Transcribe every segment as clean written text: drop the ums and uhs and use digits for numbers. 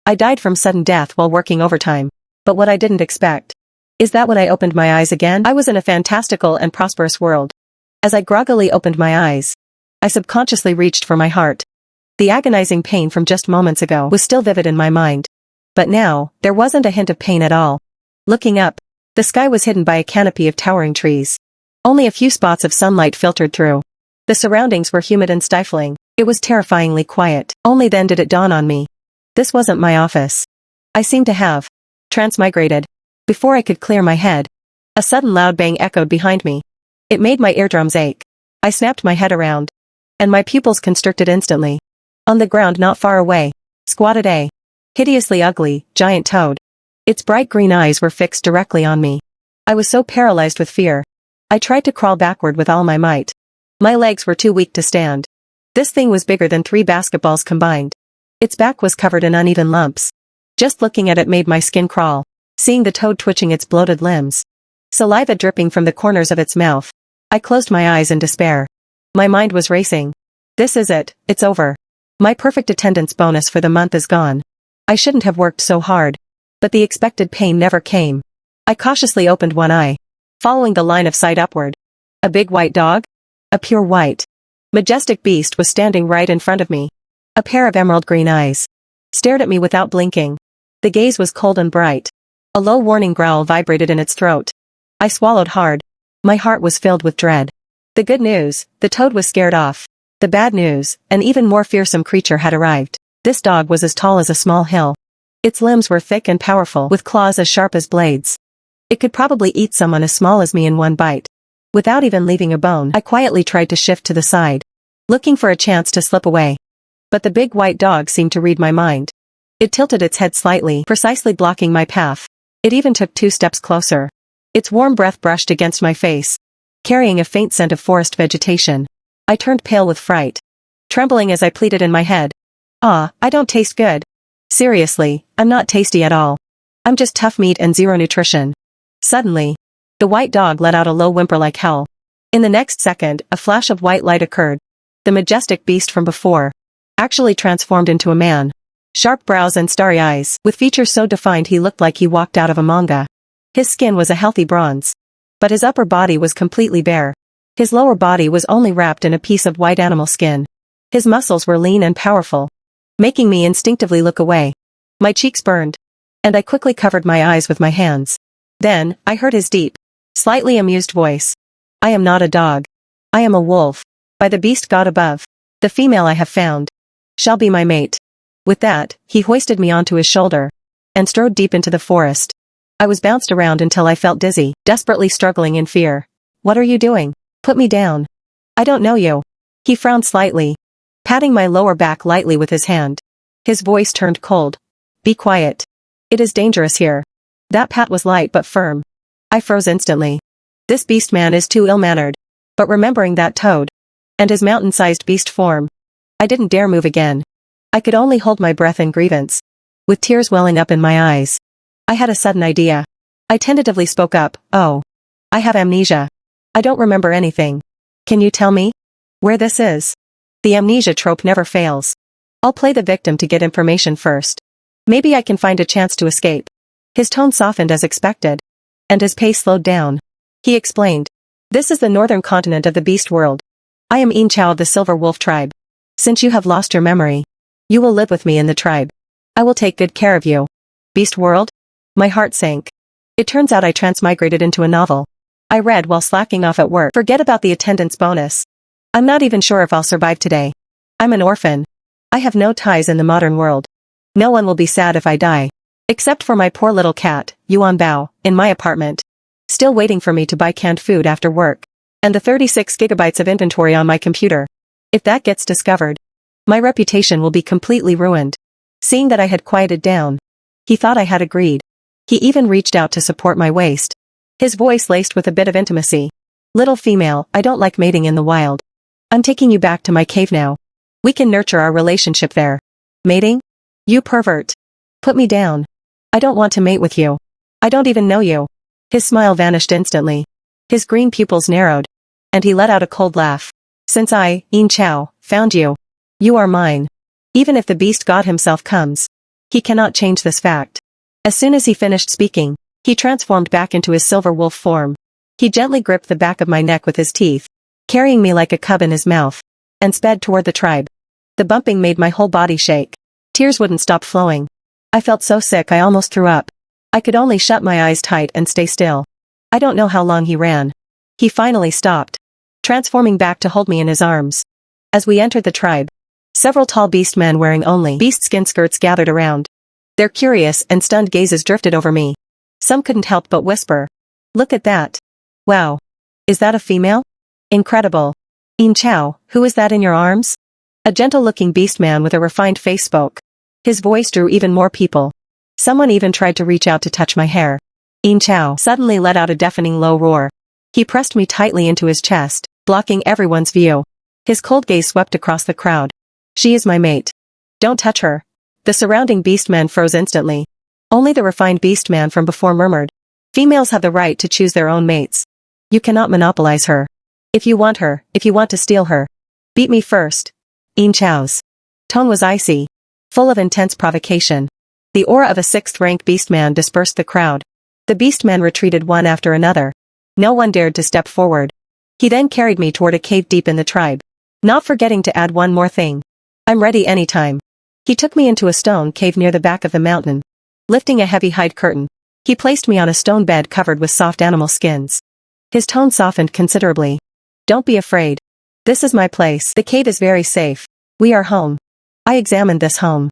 I died from sudden death while working overtime. But what I didn't expect is that when I opened my eyes again, I was in a fantastical and prosperous world. As I groggily opened my eyes, I subconsciously reached for my heart. The agonizing pain from just moments ago was still vivid in my mind. But now, there wasn't a hint of pain at all. Looking up, the sky was hidden by a canopy of towering trees. Only a few spots of sunlight filtered through. The surroundings were humid and stifling. It was terrifyingly quiet. Only then did it dawn on me. This wasn't my office. I seemed to have transmigrated. Before I could clear my head, a sudden loud bang echoed behind me. It made my eardrums ache. I snapped my head around, and my pupils constricted instantly. On the ground not far away, squatted a hideously ugly, giant toad. Its bright green eyes were fixed directly on me. I was so paralyzed with fear. I tried to crawl backward with all my might. My legs were too weak to stand. This thing was bigger than 3 basketballs combined. Its back was covered in uneven lumps. Just looking at it made my skin crawl, seeing the toad twitching its bloated limbs, saliva dripping from the corners of its mouth. I closed my eyes in despair. My mind was racing. This is it, it's over. My perfect attendance bonus for the month is gone. I shouldn't have worked so hard. But the expected pain never came. I cautiously opened one eye, following the line of sight upward. A big white dog? A pure white, majestic beast was standing right in front of me. A pair of emerald green eyes stared at me without blinking. The gaze was cold and bright. A low warning growl vibrated in its throat. I swallowed hard. My heart was filled with dread. The good news, the toad was scared off. The bad news, an even more fearsome creature had arrived. This dog was as tall as a small hill. Its limbs were thick and powerful, with claws as sharp as blades. It could probably eat someone as small as me in one bite. Without even leaving a bone, I quietly tried to shift to the side, looking for a chance to slip away. But the big white dog seemed to read my mind. It tilted its head slightly, precisely blocking my path. It even took 2 steps closer. Its warm breath brushed against my face, carrying a faint scent of forest vegetation. I turned pale with fright, trembling as I pleaded in my head. I don't taste good. Seriously, I'm not tasty at all. I'm just tough meat and zero nutrition. Suddenly, the white dog let out a low whimper like hell. In the next second, a flash of white light occurred. The majestic beast from before actually transformed into a man. Sharp brows and starry eyes, with features so defined he looked like he walked out of a manga. His skin was a healthy bronze, but his upper body was completely bare. His lower body was only wrapped in a piece of white animal skin. His muscles were lean and powerful, making me instinctively look away. My cheeks burned, and I quickly covered my eyes with my hands. Then, I heard his deep, slightly amused voice. I am not a dog. I am a wolf. By the beast god above, the female I have found shall be my mate. With that, he hoisted me onto his shoulder and strode deep into the forest. I was bounced around until I felt dizzy, desperately struggling in fear. What are you doing? Put me down. I don't know you. He frowned slightly, patting my lower back lightly with his hand. His voice turned cold. Be quiet. It is dangerous here. That pat was light but firm. I froze instantly. This beast man is too ill-mannered. But remembering that toad and his mountain-sized beast form, I didn't dare move again. I could only hold my breath in grievance, with tears welling up in my eyes. I had a sudden idea. I tentatively spoke up. Oh. I have amnesia. I don't remember anything. Can you tell me where this is? The amnesia trope never fails. I'll play the victim to get information first. Maybe I can find a chance to escape. His tone softened as expected, and his pace slowed down. He explained. This is the northern continent of the beast world. I am Yin Chao of the Silver Wolf tribe. Since you have lost your memory, you will live with me in the tribe. I will take good care of you. Beast world? My heart sank. It turns out I transmigrated into a novel I read while slacking off at work. Forget about the attendance bonus. I'm not even sure if I'll survive today. I'm an orphan. I have no ties in the modern world. No one will be sad if I die. Except for my poor little cat, Yuan Bao, in my apartment. Still waiting for me to buy canned food after work. And the 36 gigabytes of inventory on my computer. If that gets discovered, my reputation will be completely ruined. Seeing that I had quieted down, he thought I had agreed. He even reached out to support my waist. His voice laced with a bit of intimacy. Little female, I don't like mating in the wild. I'm taking you back to my cave now. We can nurture our relationship there. Mating? You pervert. Put me down. I don't want to mate with you. I don't even know you. His smile vanished instantly. His green pupils narrowed, and he let out a cold laugh. Since I, Yin Chao, found you, you are mine. Even if the beast god himself comes, He cannot change this fact. As soon as he finished speaking, he transformed back into his silver wolf form. He gently gripped the back of my neck with his teeth, carrying me like a cub in his mouth, and sped toward the tribe. The bumping made my whole body shake. Tears wouldn't stop flowing. I felt so sick I almost threw up. I could only shut my eyes tight and stay still. I don't know how long he ran. He finally stopped, transforming back to hold me in his arms. As we entered the tribe, several tall beast men wearing only beast skin skirts gathered around. Their curious and stunned gazes drifted over me. Some couldn't help but whisper, "Look at that. Wow. Is that a female? Incredible. In Chow, who is that in your arms?" A gentle-looking beast man with a refined face spoke. His voice drew even more people. Someone even tried to reach out to touch my hair. In Chow suddenly let out a deafening low roar. He pressed me tightly into his chest, blocking everyone's view. His cold gaze swept across the crowd. "She is my mate. Don't touch her." The surrounding beastmen froze instantly. Only the refined beastman from before murmured, "Females have the right to choose their own mates. You cannot monopolize her. If you want her, if you want to steal her, beat me first." In Chow's tone was icy, full of intense provocation. The aura of a sixth-rank beastman dispersed the crowd. The beastmen retreated one after another. No one dared to step forward. He then carried me toward a cave deep in the tribe, not forgetting to add one more thing. "I'm ready anytime." He took me into a stone cave near the back of the mountain. Lifting a heavy hide curtain, he placed me on a stone bed covered with soft animal skins. His tone softened considerably. "Don't be afraid. This is my place. The cave is very safe. We are home." I examined this home.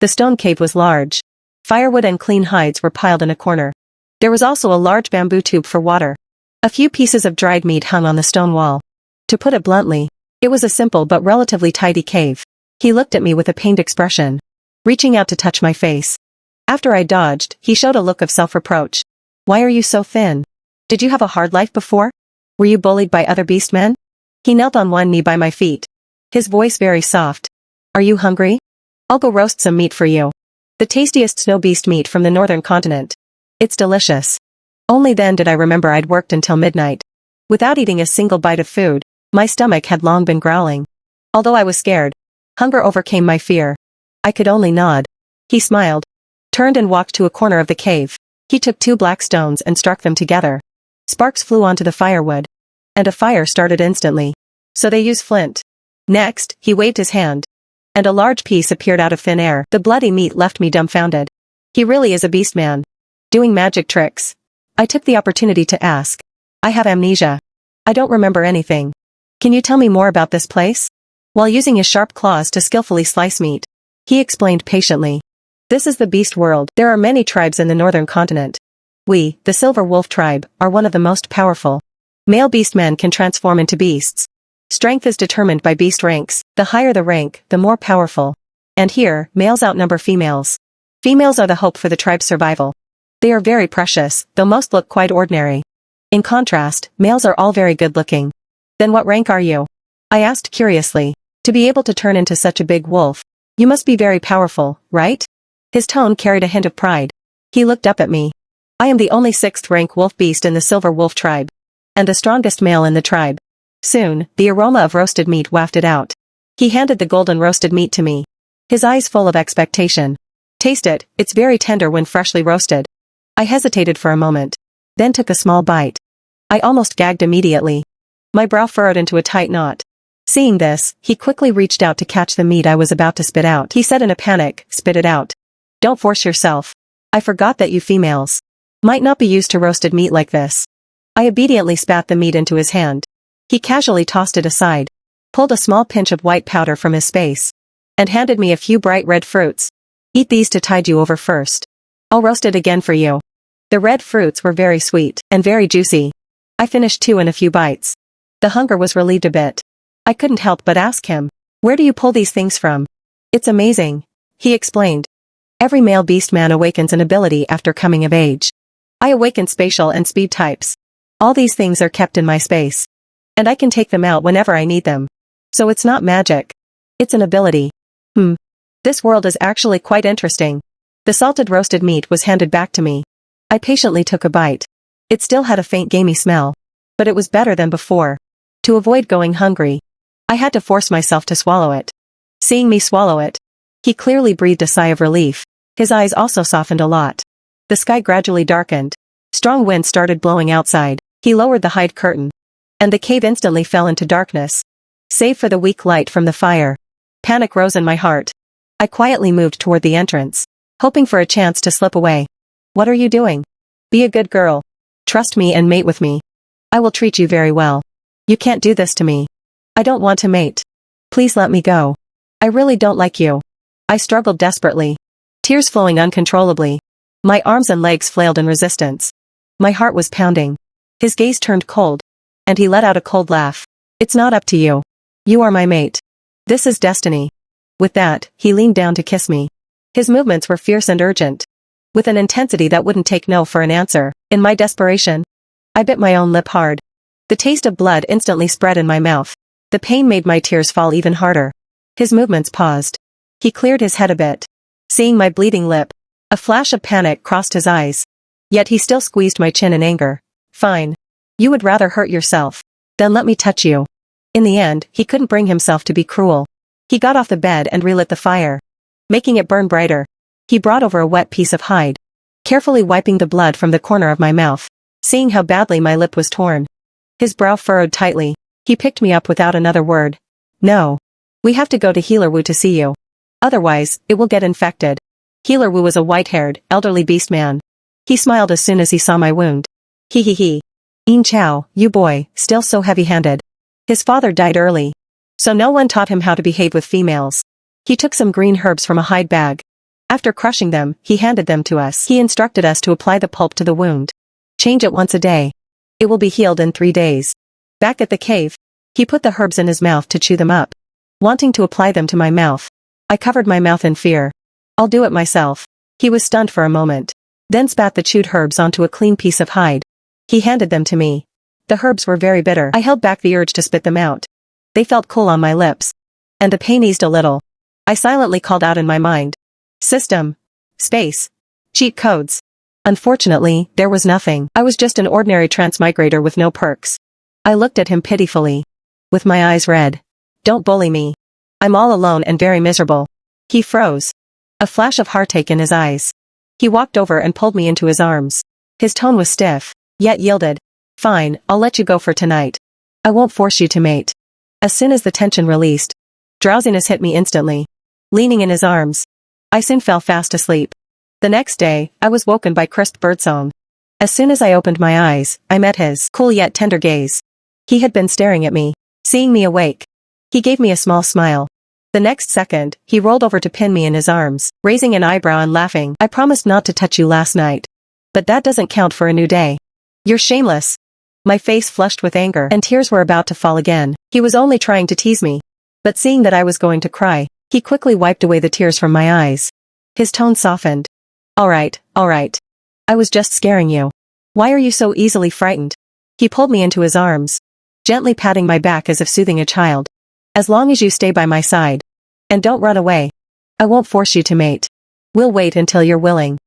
The stone cave was large. Firewood and clean hides were piled in a corner. There was also a large bamboo tube for water. A few pieces of dried meat hung on the stone wall. To put it bluntly, it was a simple but relatively tidy cave. He looked at me with a pained expression, reaching out to touch my face. After I dodged, he showed a look of self-reproach. "Why are you so thin? Did you have a hard life before? Were you bullied by other beastmen?" He knelt on one knee by my feet, his voice very soft. "Are you hungry? I'll go roast some meat for you. The tastiest snow beast meat from the northern continent. It's delicious." Only then did I remember I'd worked until midnight. Without eating a single bite of food, my stomach had long been growling. Although I was scared, hunger overcame my fear. I could only nod. He smiled, turned and walked to a corner of the cave. He took 2 black stones and struck them together. Sparks flew onto the firewood, and a fire started instantly. So they use flint. Next, he waved his hand, and a large piece appeared out of thin air. The bloody meat left me dumbfounded. He really is a beast man, doing magic tricks. I took the opportunity to ask. "I have amnesia. I don't remember anything. Can you tell me more about this place?" While using his sharp claws to skillfully slice meat, he explained patiently. "This is the beast world. There are many tribes in the northern continent. We, the Silver Wolf tribe, are one of the most powerful. Male beastmen can transform into beasts. Strength is determined by beast ranks. The higher the rank, the more powerful. And here, males outnumber females. Females are the hope for the tribe's survival. They are very precious, though most look quite ordinary. In contrast, males are all very good-looking." "Then what rank are you?" I asked curiously. "To be able to turn into such a big wolf, you must be very powerful, right?" His tone carried a hint of pride. He looked up at me. "I am the only 6th-rank wolf beast in the Silver Wolf tribe, and the strongest male in the tribe." Soon, the aroma of roasted meat wafted out. He handed the golden roasted meat to me, his eyes full of expectation. "Taste it, it's very tender when freshly roasted." I hesitated for a moment, then took a small bite. I almost gagged immediately. My brow furrowed into a tight knot. Seeing this, he quickly reached out to catch the meat I was about to spit out. He said in a panic, "Spit it out. Don't force yourself. I forgot that you females might not be used to roasted meat like this." I obediently spat the meat into his hand. He casually tossed it aside, pulled a small pinch of white powder from his space, and handed me a few bright red fruits. "Eat these to tide you over first. I'll roast it again for you." The red fruits were very sweet, and very juicy. I finished 2 in a few bites. The hunger was relieved a bit. I couldn't help but ask him, "Where do you pull these things from?" "It's amazing," he explained. "Every male beastman awakens an ability after coming of age. I awaken spatial and speed types. All these things are kept in my space, and I can take them out whenever I need them. So it's not magic. It's an ability." This world is actually quite interesting. The salted roasted meat was handed back to me. I patiently took a bite. It still had a faint gamey smell, but it was better than before. To avoid going hungry, I had to force myself to swallow it. Seeing me swallow it, he clearly breathed a sigh of relief. His eyes also softened a lot. The sky gradually darkened. Strong wind started blowing outside. He lowered the hide curtain. And the cave instantly fell into darkness. Save for the weak light from the fire. Panic rose in my heart. I quietly moved toward the entrance, hoping for a chance to slip away. What are you doing? Be a good girl. Trust me and mate with me. I will treat you very well. You can't do this to me. I don't want to mate. Please let me go. I really don't like you. I struggled desperately. Tears flowing uncontrollably. My arms and legs flailed in resistance. My heart was pounding. His gaze turned cold. And he let out a cold laugh. It's not up to you. You are my mate. This is destiny. With that, he leaned down to kiss me. His movements were fierce and urgent. With an intensity that wouldn't take no for an answer. In my desperation, I bit my own lip hard. The taste of blood instantly spread in my mouth. The pain made my tears fall even harder. His movements paused. He cleared his head a bit. Seeing my bleeding lip, a flash of panic crossed his eyes. Yet he still squeezed my chin in anger. Fine. You would rather hurt yourself. Then let me touch you. In the end, he couldn't bring himself to be cruel. He got off the bed and relit the fire, making it burn brighter. He brought over a wet piece of hide, carefully wiping the blood from the corner of my mouth, seeing how badly my lip was torn. His brow furrowed tightly. He picked me up without another word. No. We have to go to Healer Wu to see you. Otherwise, it will get infected. Healer Wu was a white-haired, elderly beast man. He smiled as soon as he saw my wound. He. Yin Chao, you boy, still so heavy-handed. His father died early, so no one taught him how to behave with females. He took some green herbs from a hide bag. After crushing them, he handed them to us. He instructed us to apply the pulp to the wound. Change it once a day. It will be healed in 3 days. Back at the cave, he put the herbs in his mouth to chew them up. Wanting to apply them to my mouth, I covered my mouth in fear. I'll do it myself. He was stunned for a moment, then spat the chewed herbs onto a clean piece of hide. He handed them to me. The herbs were very bitter. I held back the urge to spit them out. They felt cool on my lips. And the pain eased a little. I silently called out in my mind. System. Space. Cheat codes. Unfortunately, there was nothing. I was just an ordinary transmigrator with no perks. I looked at him pitifully, with my eyes red. Don't bully me. I'm all alone and very miserable. He froze. A flash of heartache in his eyes. He walked over and pulled me into his arms. His tone was stiff, yet yielded. Fine, I'll let you go for tonight. I won't force you to mate. As soon as the tension released, drowsiness hit me instantly. Leaning in his arms, I soon fell fast asleep. The next day, I was woken by crisp birdsong. As soon as I opened my eyes, I met his cool yet tender gaze. He had been staring at me. Seeing me awake, he gave me a small smile. The next second, he rolled over to pin me in his arms, raising an eyebrow and laughing. I promised not to touch you last night. But that doesn't count for a new day. You're shameless. My face flushed with anger and tears were about to fall again. He was only trying to tease me. But seeing that I was going to cry, he quickly wiped away the tears from my eyes. His tone softened. All right. I was just scaring you. Why are you so easily frightened? He pulled me into his arms, gently patting my back as if soothing a child. As long as you stay by my side. And don't run away. I won't force you to mate. We'll wait until you're willing.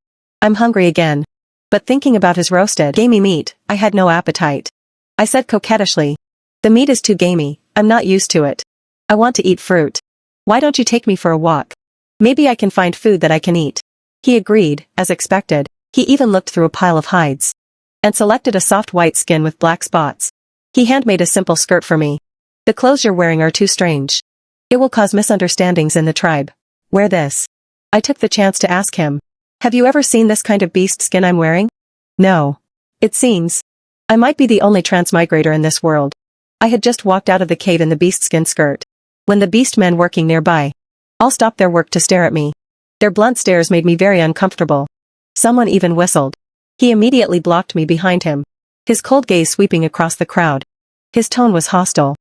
I'm hungry again. But thinking about his roasted, gamey meat, I had no appetite. I said coquettishly. The meat is too gamey, I'm not used to it. I want to eat fruit. Why don't you take me for a walk? Maybe I can find food that I can eat. He agreed, as expected. He even looked through a pile of hides. And selected a soft white skin with black spots. He handmade a simple skirt for me. The clothes you're wearing are too strange. It will cause misunderstandings in the tribe. Wear this. I took the chance to ask him. Have you ever seen this kind of beast skin I'm wearing? No. It seems I might be the only transmigrator in this world. I had just walked out of the cave in the beast skin skirt, when the beast men working nearby all stopped their work to stare at me. Their blunt stares made me very uncomfortable. Someone even whistled. He immediately blocked me behind him, his cold gaze sweeping across the crowd. His tone was hostile.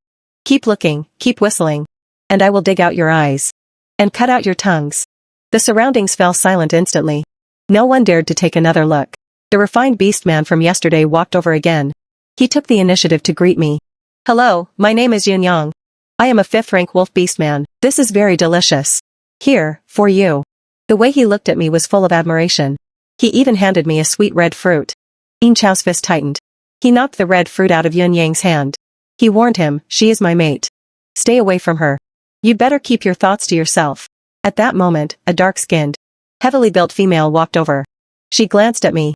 Keep looking, keep whistling, and I will dig out your eyes. And cut out your tongues. The surroundings fell silent instantly. No one dared to take another look. The refined beast man from yesterday walked over again. He took the initiative to greet me. Hello, my name is Yun Yang. I am a 5th-rank wolf beast man. This is very delicious. Here, for you. The way he looked at me was full of admiration. He even handed me a sweet red fruit. Yin Chao's fist tightened. He knocked the red fruit out of Yun Yang's hand. He warned him, she is my mate. Stay away from her. You'd better keep your thoughts to yourself. At that moment, a dark-skinned, heavily built female walked over. She glanced at me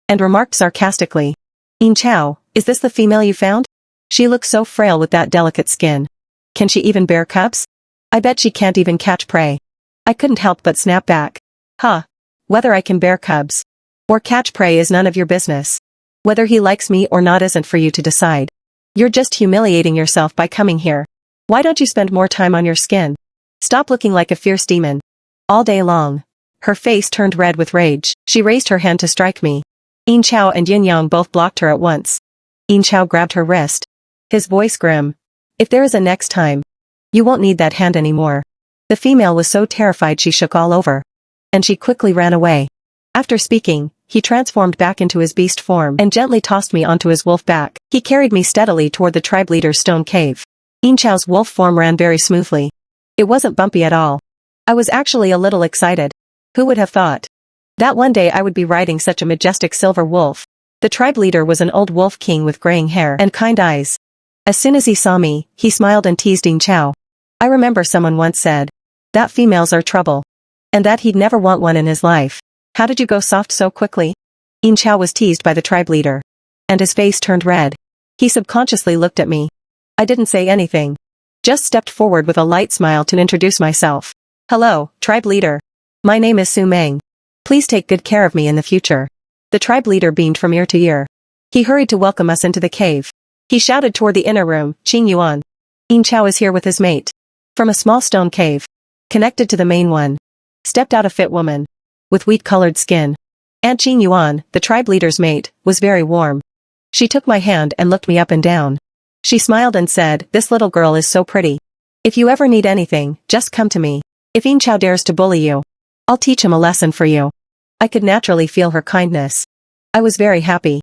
and remarked sarcastically, "Yin Chao, is this the female you found? She looks so frail with that delicate skin. Can she even bear cubs? I bet she can't even catch prey." I couldn't help but snap back. "Huh. Whether I can bear cubs or catch prey is none of your business. Whether he likes me or not isn't for you to decide. You're just humiliating yourself by coming here. Why don't you spend more time on your skin? Stop looking like a fierce demon all day long." Her face turned red with rage. She raised her hand to strike me. Yin Chao and Yin Yang both blocked her at once. Yin Chao grabbed her wrist. His voice grim. "If there is a next time, you won't need that hand anymore." The female was so terrified she shook all over. And she quickly ran away. After speaking, he transformed back into his beast form and gently tossed me onto his wolf back. He carried me steadily toward the tribe leader's stone cave. Yin Chao's wolf form ran very smoothly. It wasn't bumpy at all. I was actually a little excited. Who would have thought that one day I would be riding such a majestic silver wolf? The tribe leader was an old wolf king with graying hair and kind eyes. As soon as he saw me, he smiled and teased Yin Chao. I remember someone once said that females are trouble, and that he'd never want one in his life. How did you go soft so quickly? Yin Chao was teased by the tribe leader, and his face turned red. He subconsciously looked at me. I didn't say anything. Just stepped forward with a light smile to introduce myself. "Hello, tribe leader. My name is Su Meng. Please take good care of me in the future." The tribe leader beamed from ear to ear. He hurried to welcome us into the cave. He shouted toward the inner room, "Qing Yuan. Yin Chao is here with his mate." From a small stone cave, connected to the main one, stepped out a fit woman with wheat-colored skin. Aunt Qing Yuan, the tribe leader's mate, was very warm. She took my hand and looked me up and down. She smiled and said, "This little girl is so pretty. If you ever need anything, just come to me. If Yin Chao dares to bully you, I'll teach him a lesson for you." I could naturally feel her kindness. I was very happy.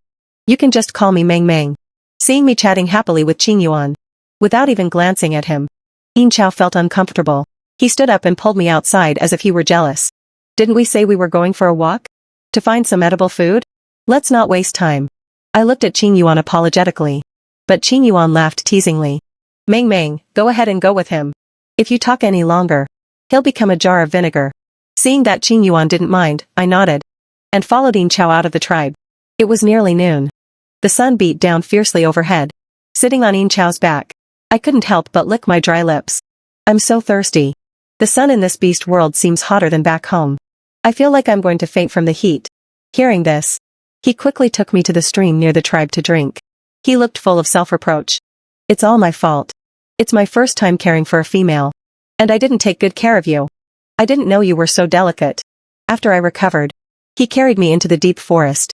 "You can just call me Meng Meng." Seeing me chatting happily with Qing Yuan, without even glancing at him, Yin Chao felt uncomfortable. He stood up and pulled me outside as if he were jealous. "Didn't we say we were going for a walk? To find some edible food? Let's not waste time." I looked at Qing Yuan apologetically. But Qing Yuan laughed teasingly. "Meng Meng, go ahead and go with him. If you talk any longer, he'll become a jar of vinegar." Seeing that Qing Yuan didn't mind, I nodded and followed Yin Chao out of the tribe. It was nearly noon. The sun beat down fiercely overhead. Sitting on Yin Chao's back, I couldn't help but lick my dry lips. I'm so thirsty. The sun in this beast world seems hotter than back home. I feel like I'm going to faint from the heat. Hearing this, he quickly took me to the stream near the tribe to drink. He looked full of self-reproach. "It's all my fault. It's my first time caring for a female. And I didn't take good care of you. I didn't know you were so delicate." After I recovered, he carried me into the deep forest.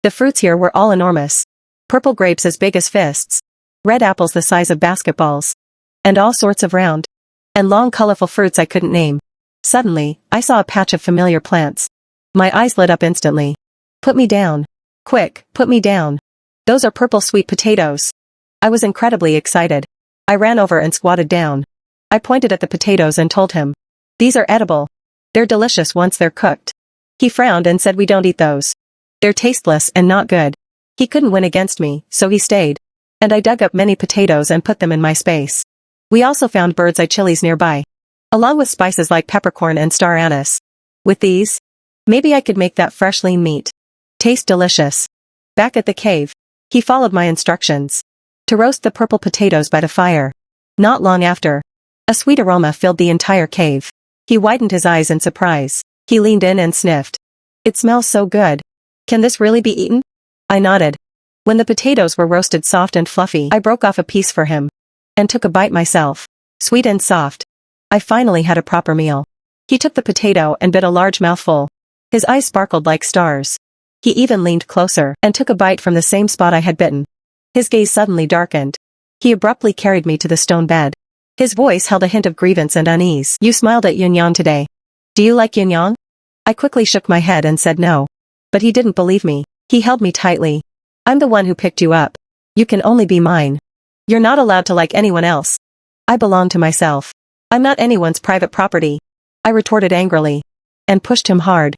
The fruits here were all enormous. Purple grapes as big as fists, red apples the size of basketballs, and all sorts of round and long colorful fruits I couldn't name. Suddenly, I saw a patch of familiar plants. My eyes lit up instantly. "Put me down. Quick, put me down. Those are purple sweet potatoes." I was incredibly excited. I ran over and squatted down. I pointed at the potatoes and told him, "These are edible. They're delicious once they're cooked." He frowned and said, "We don't eat those. They're tasteless and not good." He couldn't win against me, so he stayed. And I dug up many potatoes and put them in my space. We also found bird's eye chilies nearby, along with spices like peppercorn and star anise. With these, maybe I could make that fresh lean meat taste delicious. Back at the cave, he followed my instructions to roast the purple potatoes by the fire. Not long after, a sweet aroma filled the entire cave. He widened his eyes in surprise. He leaned in and sniffed. "It smells so good. Can this really be eaten?" I nodded. When the potatoes were roasted soft and fluffy, I broke off a piece for him and took a bite myself. Sweet and soft. I finally had a proper meal. He took the potato and bit a large mouthful. His eyes sparkled like stars. He even leaned closer and took a bite from the same spot I had bitten. His gaze suddenly darkened. He abruptly carried me to the stone bed. His voice held a hint of grievance and unease. "You smiled at Yin Yang today. Do you like Yin Yang?" I quickly shook my head and said no. But he didn't believe me. He held me tightly. "I'm the one who picked you up. You can only be mine. You're not allowed to like anyone else. I belong to myself. I'm not anyone's private property." I retorted angrily and pushed him hard.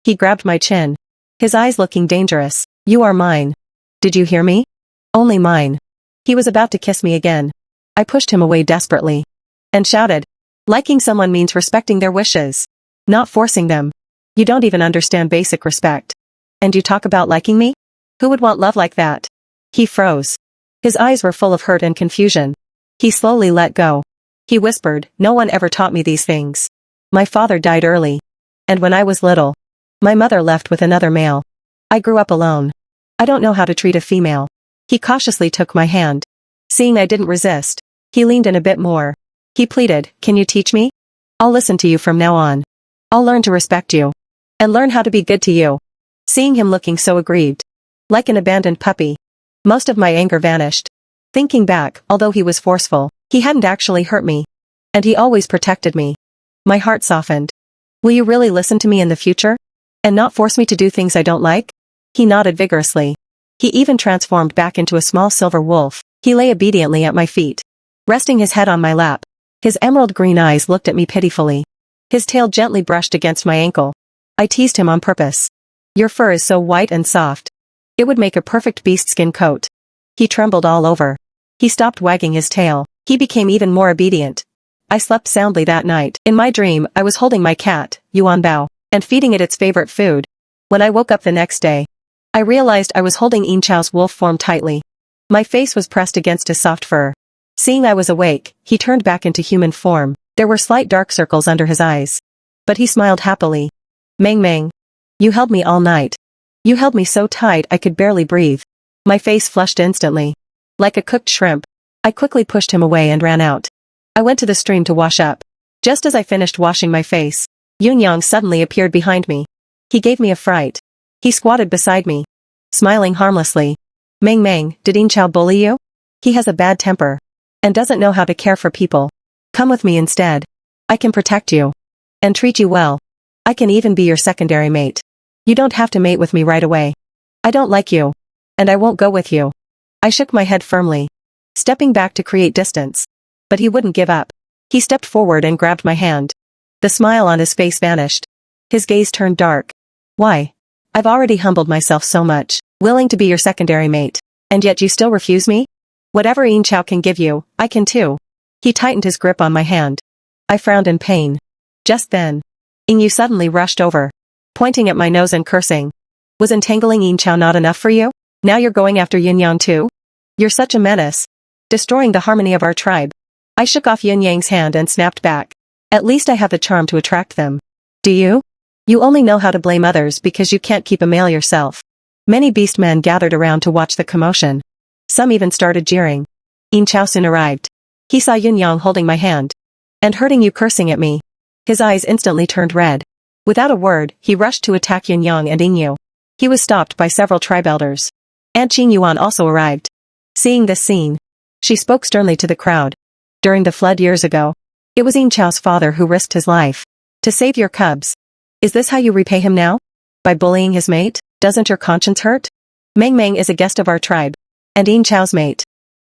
He grabbed my chin, his eyes looking dangerous. "You are mine. Did you hear me? Only mine." He was about to kiss me again. I pushed him away desperately and shouted, "Liking someone means respecting their wishes, not forcing them." You don't even understand basic respect. And you talk about liking me? Who would want love like that? He froze. His eyes were full of hurt and confusion. He slowly let go. He whispered, no one ever taught me these things. My father died early. And when I was little, my mother left with another male. I grew up alone. I don't know how to treat a female. He cautiously took my hand. Seeing I didn't resist, he leaned in a bit more. He pleaded, can you teach me? I'll listen to you from now on. I'll learn to respect you. And learn how to be good to you. Seeing him looking so aggrieved, like an abandoned puppy, most of my anger vanished. Thinking back, although he was forceful, he hadn't actually hurt me. And he always protected me. My heart softened. Will you really listen to me in the future? And not force me to do things I don't like? He nodded vigorously. He even transformed back into a small silver wolf. He lay obediently at my feet, resting his head on my lap. His emerald green eyes looked at me pitifully. His tail gently brushed against my ankle. I teased him on purpose. Your fur is so white and soft. It would make a perfect beast-skin coat. He trembled all over. He stopped wagging his tail. He became even more obedient. I slept soundly that night. In my dream, I was holding my cat, Yuan Bao, and feeding it its favorite food. When I woke up the next day, I realized I was holding Yin Chao's wolf form tightly. My face was pressed against his soft fur. Seeing I was awake, he turned back into human form. There were slight dark circles under his eyes. But he smiled happily. Meng Meng. You held me all night. You held me so tight I could barely breathe. My face flushed instantly. Like a cooked shrimp. I quickly pushed him away and ran out. I went to the stream to wash up. Just as I finished washing my face, Yun Yang suddenly appeared behind me. He gave me a fright. He squatted beside me, smiling harmlessly. Meng Meng, did Yin Chao bully you? He has a bad temper. And doesn't know how to care for people. Come with me instead. I can protect you. And treat you well. I can even be your secondary mate. You don't have to mate with me right away. I don't like you. And I won't go with you. I shook my head firmly, stepping back to create distance. But he wouldn't give up. He stepped forward and grabbed my hand. The smile on his face vanished. His gaze turned dark. Why? I've already humbled myself so much, willing to be your secondary mate. And yet you still refuse me? Whatever Yin Chao can give you, I can too. He tightened his grip on my hand. I frowned in pain. Just then, Yin Yu suddenly rushed over, pointing at my nose and cursing. Was entangling Yin Chao not enough for you? Now you're going after Yin Yang too? You're such a menace. Destroying the harmony of our tribe. I shook off Yin Yang's hand and snapped back. At least I have the charm to attract them. Do you? You only know how to blame others because you can't keep a male yourself. Many beast men gathered around to watch the commotion. Some even started jeering. Yin Chao soon arrived. He saw Yin Yang holding my hand. And hurting you cursing at me. His eyes instantly turned red. Without a word, he rushed to attack Yin Yang and Yin Yu. He was stopped by several tribe elders. Aunt Qing Yuan also arrived. Seeing this scene, she spoke sternly to the crowd. During the flood years ago, it was Yin Chao's father who risked his life to save your cubs. Is this how you repay him now? By bullying his mate? Doesn't your conscience hurt? Meng Meng is a guest of our tribe. And Yin Chao's mate.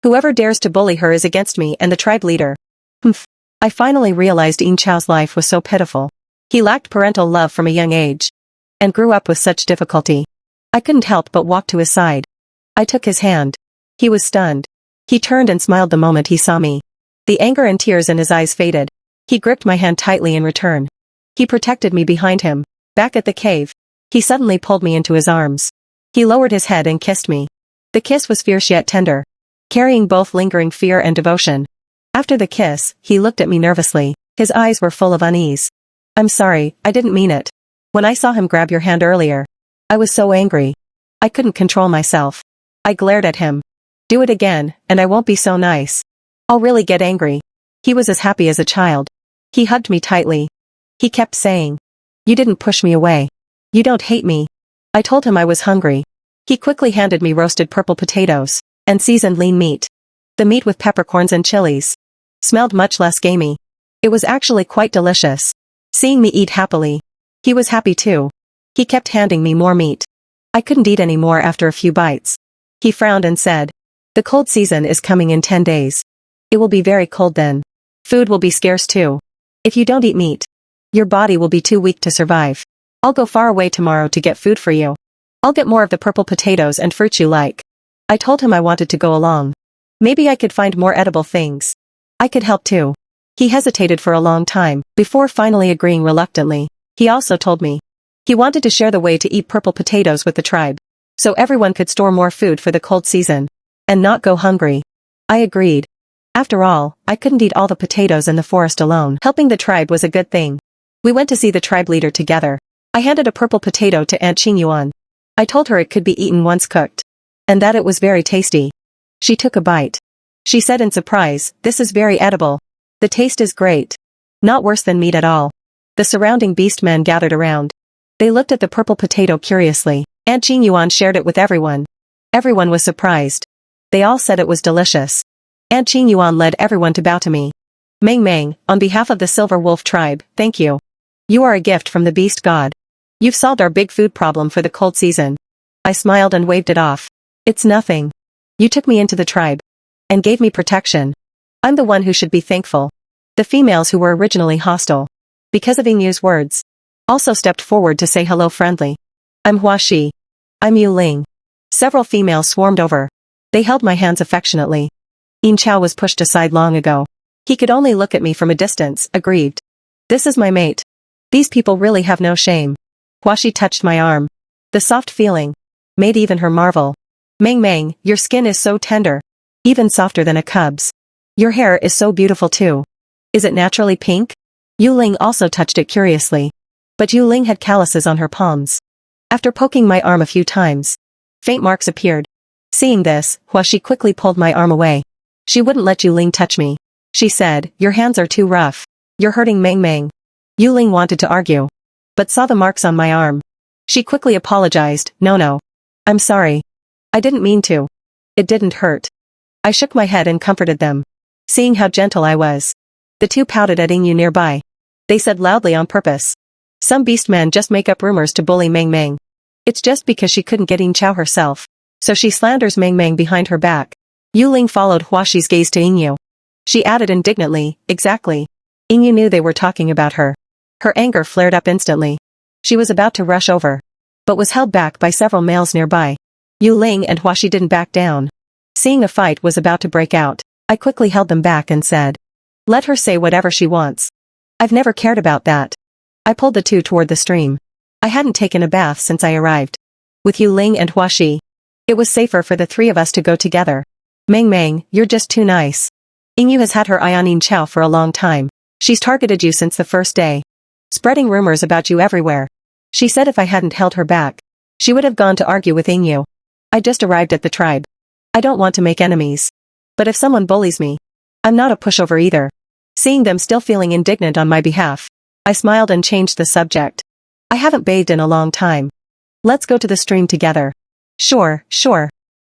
Whoever dares to bully her is against me and the tribe leader. Humph. I finally realized Yin Chao's life was so pitiful. He lacked parental love from a young age. And grew up with such difficulty. I couldn't help but walk to his side. I took his hand. He was stunned. He turned and smiled the moment he saw me. The anger and tears in his eyes faded. He gripped my hand tightly in return. He protected me behind him. Back at the cave, he suddenly pulled me into his arms. He lowered his head and kissed me. The kiss was fierce yet tender, carrying both lingering fear and devotion. After the kiss, he looked at me nervously. His eyes were full of unease. I'm sorry, I didn't mean it. When I saw him grab your hand earlier, I was so angry. I couldn't control myself. I glared at him. Do it again, and I won't be so nice. I'll really get angry. He was as happy as a child. He hugged me tightly. He kept saying, you didn't push me away. You don't hate me. I told him I was hungry. He quickly handed me roasted purple potatoes and seasoned lean meat. The meat with peppercorns and chilies smelled much less gamey. It was actually quite delicious. Seeing me eat happily, he was happy too. He kept handing me more meat. I couldn't eat any more after a few bites. He frowned and said, the cold season is coming in 10 days. It will be very cold then. Food will be scarce too. If you don't eat meat, your body will be too weak to survive. I'll go far away tomorrow to get food for you. I'll get more of the purple potatoes and fruits you like. I told him I wanted to go along. Maybe I could find more edible things. I could help too. He hesitated for a long time, before finally agreeing reluctantly. He also told me, He wanted to share the way to eat purple potatoes with the tribe, so everyone could store more food for the cold season and not go hungry. I agreed. After all, I couldn't eat all the potatoes in the forest alone. Helping the tribe was a good thing. We went to see the tribe leader together. I handed a purple potato to Aunt Qingyuan. I told her it could be eaten once cooked, and that it was very tasty. She took a bite. She said in surprise, "This is very edible. The taste is great. Not worse than meat at all." The surrounding beast men gathered around. They looked at the purple potato curiously. Aunt Qingyuan shared it with everyone. Everyone was surprised. They all said it was delicious. Aunt Qingyuan led everyone to bow to me. "Meng Meng, on behalf of the Silver Wolf tribe, thank you. You are a gift from the beast god. You've solved our big food problem for the cold season." I smiled and waved it off. "It's nothing. You took me into the tribe and gave me protection. I'm the one who should be thankful." The females who were originally hostile, because of Yingyu's words, also stepped forward to say hello friendly. "I'm Hua Shi. I'm Yu Ling." Several females swarmed over. They held my hands affectionately. Yin Chao was pushed aside long ago. He could only look at me from a distance, aggrieved. "This is my mate. These people really have no shame." Hua Shi touched my arm. The soft feeling made even her marvel. "Meng Meng, your skin is so tender. Even softer than a cub's. Your hair is so beautiful too. Is it naturally pink?" Yu Ling also touched it curiously. But Yu Ling had calluses on her palms. After poking my arm a few times, faint marks appeared. Seeing this, Hua Shi quickly pulled my arm away. She wouldn't let Yu Ling touch me. She said, "Your hands are too rough. You're hurting Meng Meng." Yu Ling wanted to argue, but saw the marks on my arm. She quickly apologized. No. I'm sorry. I didn't mean to. It didn't hurt." I shook my head and comforted them. Seeing how gentle I was, the two pouted at Yingyu nearby. They said loudly on purpose, "Some beastmen just make up rumors to bully Meng Meng. It's just because she couldn't get Yin Chao herself, so she slanders Meng Meng behind her back." Yu Ling followed Hua Shi's gaze to Yingyu. She added indignantly, "Exactly." Yingyu knew they were talking about her. Her anger flared up instantly. She was about to rush over, but was held back by several males nearby. Yu Ling and Hua Shi didn't back down. Seeing a fight was about to break out, I quickly held them back and said, "Let her say whatever she wants. I've never cared about that." I pulled the two toward the stream. I hadn't taken a bath since I arrived. With Yu Ling and Hua Shi, it was safer for the three of us to go together. "Meng Meng, you're just too nice. Yingyu has had her eye on Yin Chao for a long time. She's targeted you since the first day, spreading rumors about you everywhere. She said if I hadn't held her back, she would have gone to argue with Yingyu. I just arrived at the tribe. I don't want to make enemies. But if someone bullies me, I'm not a pushover either." Seeing them still feeling indignant on my behalf, I smiled and changed the subject. "I haven't bathed in a long time. Let's go to the stream together." Sure.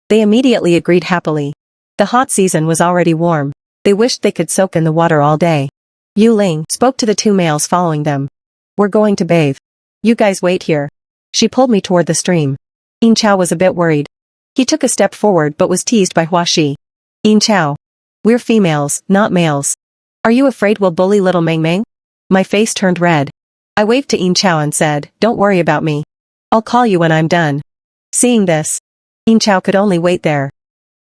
They immediately agreed happily. The hot season was already warm. They wished they could soak in the water all day. Yu Ling spoke to the two males following them. "We're going to bathe. You guys wait here." She pulled me toward the stream. Yin Chao was a bit worried. He took a step forward but was teased by Hua Shi. "Yin Chao. We're females, not males. Are you afraid we'll bully little Meng Meng?" My face turned red. I waved to Yin Chao and said, "Don't worry about me. I'll call you when I'm done." Seeing this, Yin Chao could only wait there.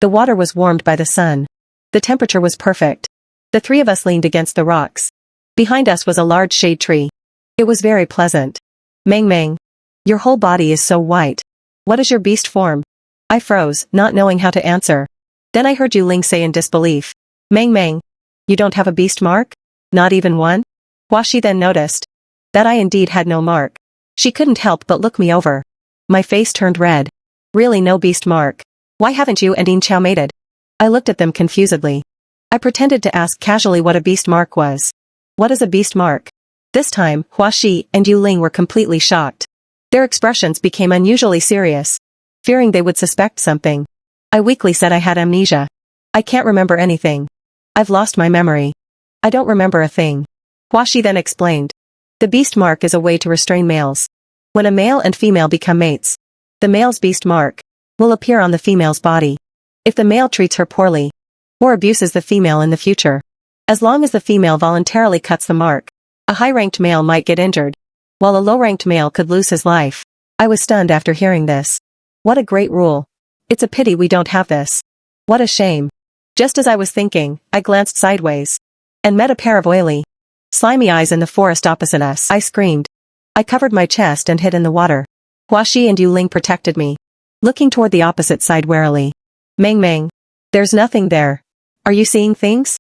The water was warmed by the sun. The temperature was perfect. The three of us leaned against the rocks. Behind us was a large shade tree. It was very pleasant. "Meng Meng. Your whole body is so white. What is your beast form?" I froze, not knowing how to answer. Then I heard Yu Ling say in disbelief, "Meng Meng. You don't have a beast mark? Not even one?" Hua Shi then noticed that I indeed had no mark. She couldn't help but look me over. My face turned red. "Really no beast mark? Why haven't you and Yin Chao mated?" I looked at them confusedly. I pretended to ask casually what a beast mark was. "What is a beast mark?" This time, Hua Shi and Yu Ling were completely shocked. Their expressions became unusually serious, fearing they would suspect something. I weakly said I had amnesia. "I can't remember anything. I've lost my memory. I don't remember a thing." Hua Shi then explained. The beast mark is a way to restrain males. When a male and female become mates, the male's beast mark will appear on the female's body. If the male treats her poorly, or abuses the female in the future, as long as the female voluntarily cuts the mark, a high-ranked male might get injured, while a low-ranked male could lose his life. I was stunned after hearing this. What a great rule. It's a pity we don't have this. What a shame. Just as I was thinking, I glanced sideways and met a pair of oily, slimy eyes in the forest opposite us. I screamed. I covered my chest and hid in the water. Huaxi and Yuling protected me. Looking toward the opposite side warily. Meng Meng. There's nothing there. Are you seeing things?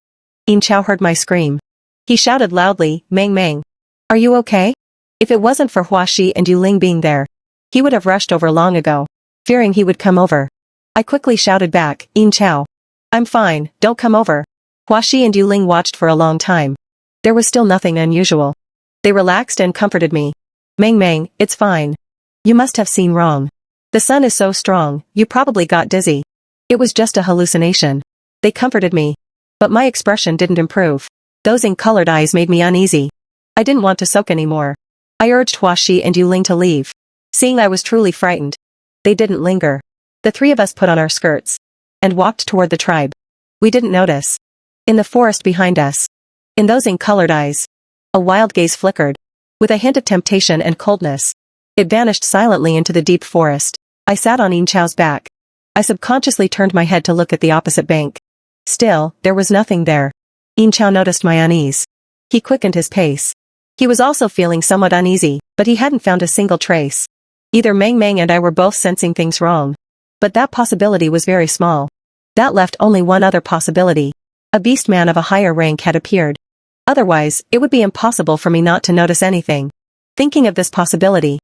Yin Chao heard my scream. He shouted loudly, Meng Meng. Are you okay? If it wasn't for Huaxi and Yuling being there, he would have rushed over long ago, fearing he would come over. I quickly shouted back, Yin Chao. I'm fine, don't come over. Huaxi and Yuling watched for a long time. There was still nothing unusual. They relaxed and comforted me. Meng Meng, it's fine. You must have seen wrong. The sun is so strong, you probably got dizzy. It was just a hallucination. They comforted me. But my expression didn't improve. Those ink-colored eyes made me uneasy. I didn't want to soak anymore. I urged Huaxi and Yuling to leave. Seeing I was truly frightened. They didn't linger. The three of us put on our skirts. And walked toward the tribe. We didn't notice. In the forest behind us. In those ink-colored eyes. A wild gaze flickered. With a hint of temptation and coldness. It vanished silently into the deep forest. I sat on Yin Chao's back. I subconsciously turned my head to look at the opposite bank. Still, there was nothing there. Yin Chao noticed my unease. He quickened his pace. He was also feeling somewhat uneasy, but he hadn't found a single trace. Either Meng Meng and I were both sensing things wrong. But that possibility was very small. That left only one other possibility. A beast man of a higher rank had appeared. Otherwise, it would be impossible for me not to notice anything. Thinking of this possibility,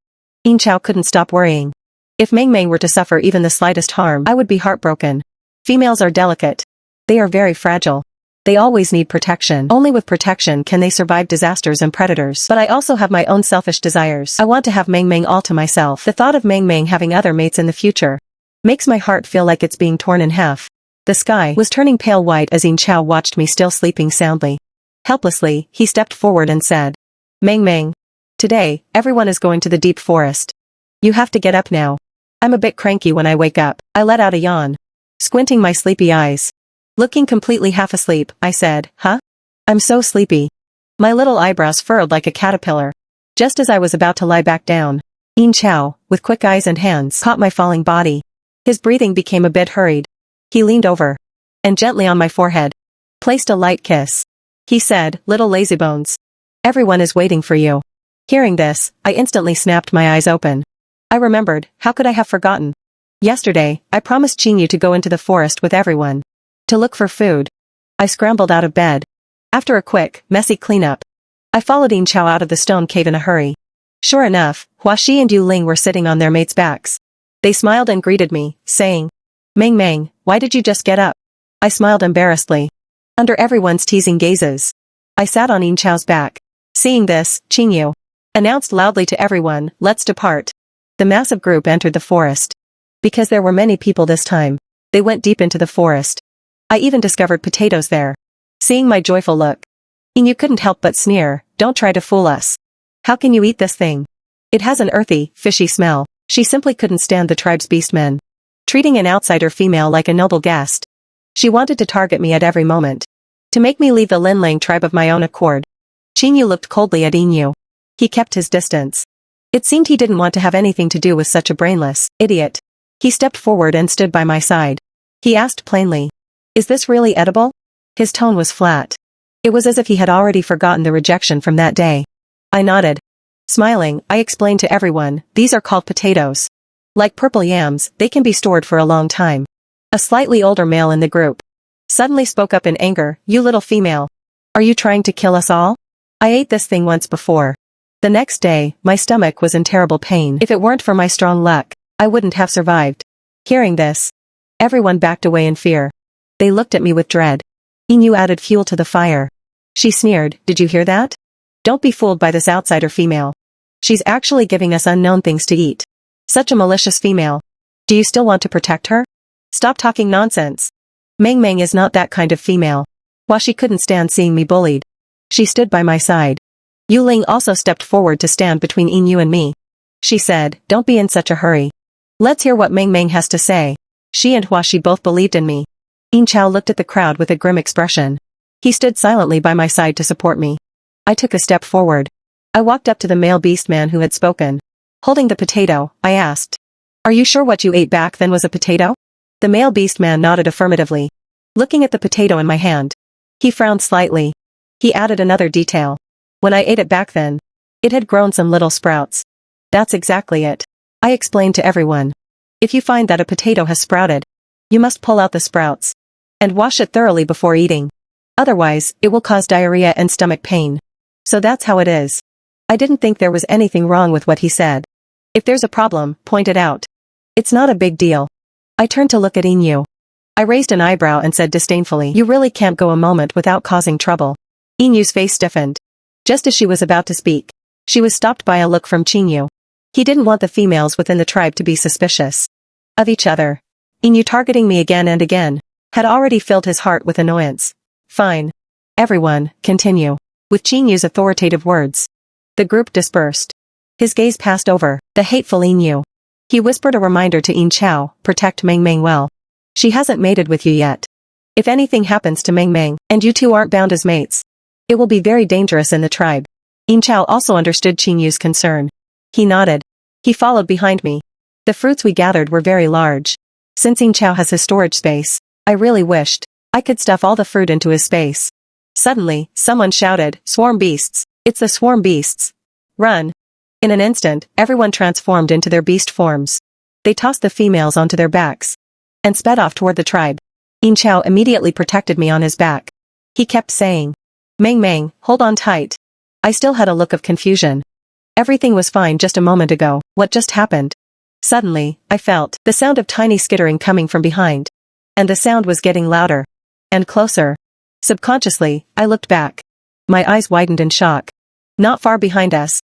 Yin Chao couldn't stop worrying. If Meng Meng were to suffer even the slightest harm, I would be heartbroken. Females are delicate. They are very fragile. They always need protection. Only with protection can they survive disasters and predators. But I also have my own selfish desires. I want to have Meng Meng all to myself. The thought of Meng Meng having other mates in the future makes my heart feel like it's being torn in half. The sky was turning pale white as Yin Chao watched me still sleeping soundly. Helplessly, he stepped forward and said, Meng Meng. Today, everyone is going to the deep forest. You have to get up now. I'm a bit cranky when I wake up. I let out a yawn. Squinting my sleepy eyes. Looking completely half asleep, I said, huh? I'm so sleepy. My little eyebrows furrowed like a caterpillar. Just as I was about to lie back down, Yin Chao, with quick eyes and hands, caught my falling body. His breathing became a bit hurried. He leaned over. And gently on my forehead. Placed a light kiss. He said, little lazybones. Everyone is waiting for you. Hearing this, I instantly snapped my eyes open. I remembered, how could I have forgotten? Yesterday, I promised Qingyu to go into the forest with everyone. To look for food. I scrambled out of bed. After a quick, messy cleanup, I followed Yin Chao out of the stone cave in a hurry. Sure enough, Huaxi and Yuling were sitting on their mates' backs. They smiled and greeted me, saying, Meng Meng, why did you just get up? I smiled embarrassedly. Under everyone's teasing gazes, I sat on Yin Chao's back. Seeing this, Qingyu announced loudly to everyone, let's depart. The massive group entered the forest. Because there were many people this time, they went deep into the forest. I even discovered potatoes there. Seeing my joyful look, Yin couldn't help but sneer, don't try to fool us. How can you eat this thing? It has an earthy, fishy smell. She simply couldn't stand the tribe's beastmen. Treating an outsider female like a noble guest. She wanted to target me at every moment. To make me leave the Linlang tribe of my own accord. Qingyu looked coldly at Yin. He kept his distance. It seemed he didn't want to have anything to do with such a brainless idiot. He stepped forward and stood by my side. He asked plainly, is this really edible? His tone was flat. It was as if he had already forgotten the rejection from that day. I nodded. Smiling, I explained to everyone, these are called potatoes. Like purple yams, they can be stored for a long time. A slightly older male in the group suddenly spoke up in anger, you little female. Are you trying to kill us all? I ate this thing once before. The next day, my stomach was in terrible pain. If it weren't for my strong luck, I wouldn't have survived. Hearing this, everyone backed away in fear. They looked at me with dread. Yin added fuel to the fire. She sneered, did you hear that? Don't be fooled by this outsider female. She's actually giving us unknown things to eat. Such a malicious female. Do you still want to protect her? Stop talking nonsense. Meng Meng is not that kind of female. While she couldn't stand seeing me bullied, she stood by my side. Yuling also stepped forward to stand between Yin and me. She said, don't be in such a hurry. Let's hear what Meng Meng has to say. She and Huaxi both believed in me. Yin Chao looked at the crowd with a grim expression. He stood silently by my side to support me. I took a step forward. I walked up to the male beast man who had spoken. Holding the potato, I asked, are you sure what you ate back then was a potato? The male beast man nodded affirmatively. Looking at the potato in my hand, he frowned slightly. He added another detail. When I ate it back then, It had grown some little sprouts. That's exactly it. I explained to everyone. If you find that a potato has sprouted, you must pull out the sprouts and wash it thoroughly before eating. Otherwise, it will cause diarrhea and stomach pain. So that's how it is. I didn't think there was anything wrong with what he said. If there's a problem, point it out. It's not a big deal. I turned to look at Inu. I raised an eyebrow and said disdainfully, you really can't go a moment without causing trouble. Inu's face stiffened. Just as she was about to speak, she was stopped by a look from Chinyu. He didn't want the females within the tribe to be suspicious of each other. Inu targeting me again and again had already filled his heart with annoyance. Fine. Everyone, continue. With Chinyu's authoritative words. The group dispersed. His gaze passed over the hateful Inu. He whispered a reminder to In Chao, protect Meng Meng well. She hasn't mated with you yet. If anything happens to Meng Meng, and you two aren't bound as mates, it will be very dangerous in the tribe. In Chao also understood Chinyu's concern. He nodded. He followed behind me. The fruits we gathered were very large. Since In Chao has his storage space, I really wished I could stuff all the fruit into his space. Suddenly, someone shouted, swarm beasts. It's the swarm beasts. Run. In an instant, everyone transformed into their beast forms. They tossed the females onto their backs and sped off toward the tribe. In Chao immediately protected me on his back. He kept saying, Meng Meng, hold on tight. I still had a look of confusion. Everything was fine just a moment ago. What just happened? Suddenly, I felt the sound of tiny skittering coming from behind. And the sound was getting louder and closer. Subconsciously, I looked back. My eyes widened in shock. Not far behind us,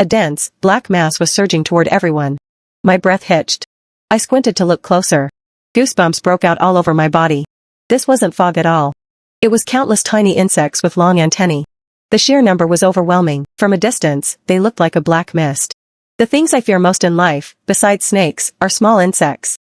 a dense, black mass was surging toward everyone. My breath hitched. I squinted to look closer. Goosebumps broke out all over my body. This wasn't fog at all. It was countless tiny insects with long antennae. The sheer number was overwhelming. From a distance, they looked like a black mist. The things I fear most in life, besides snakes, are small insects.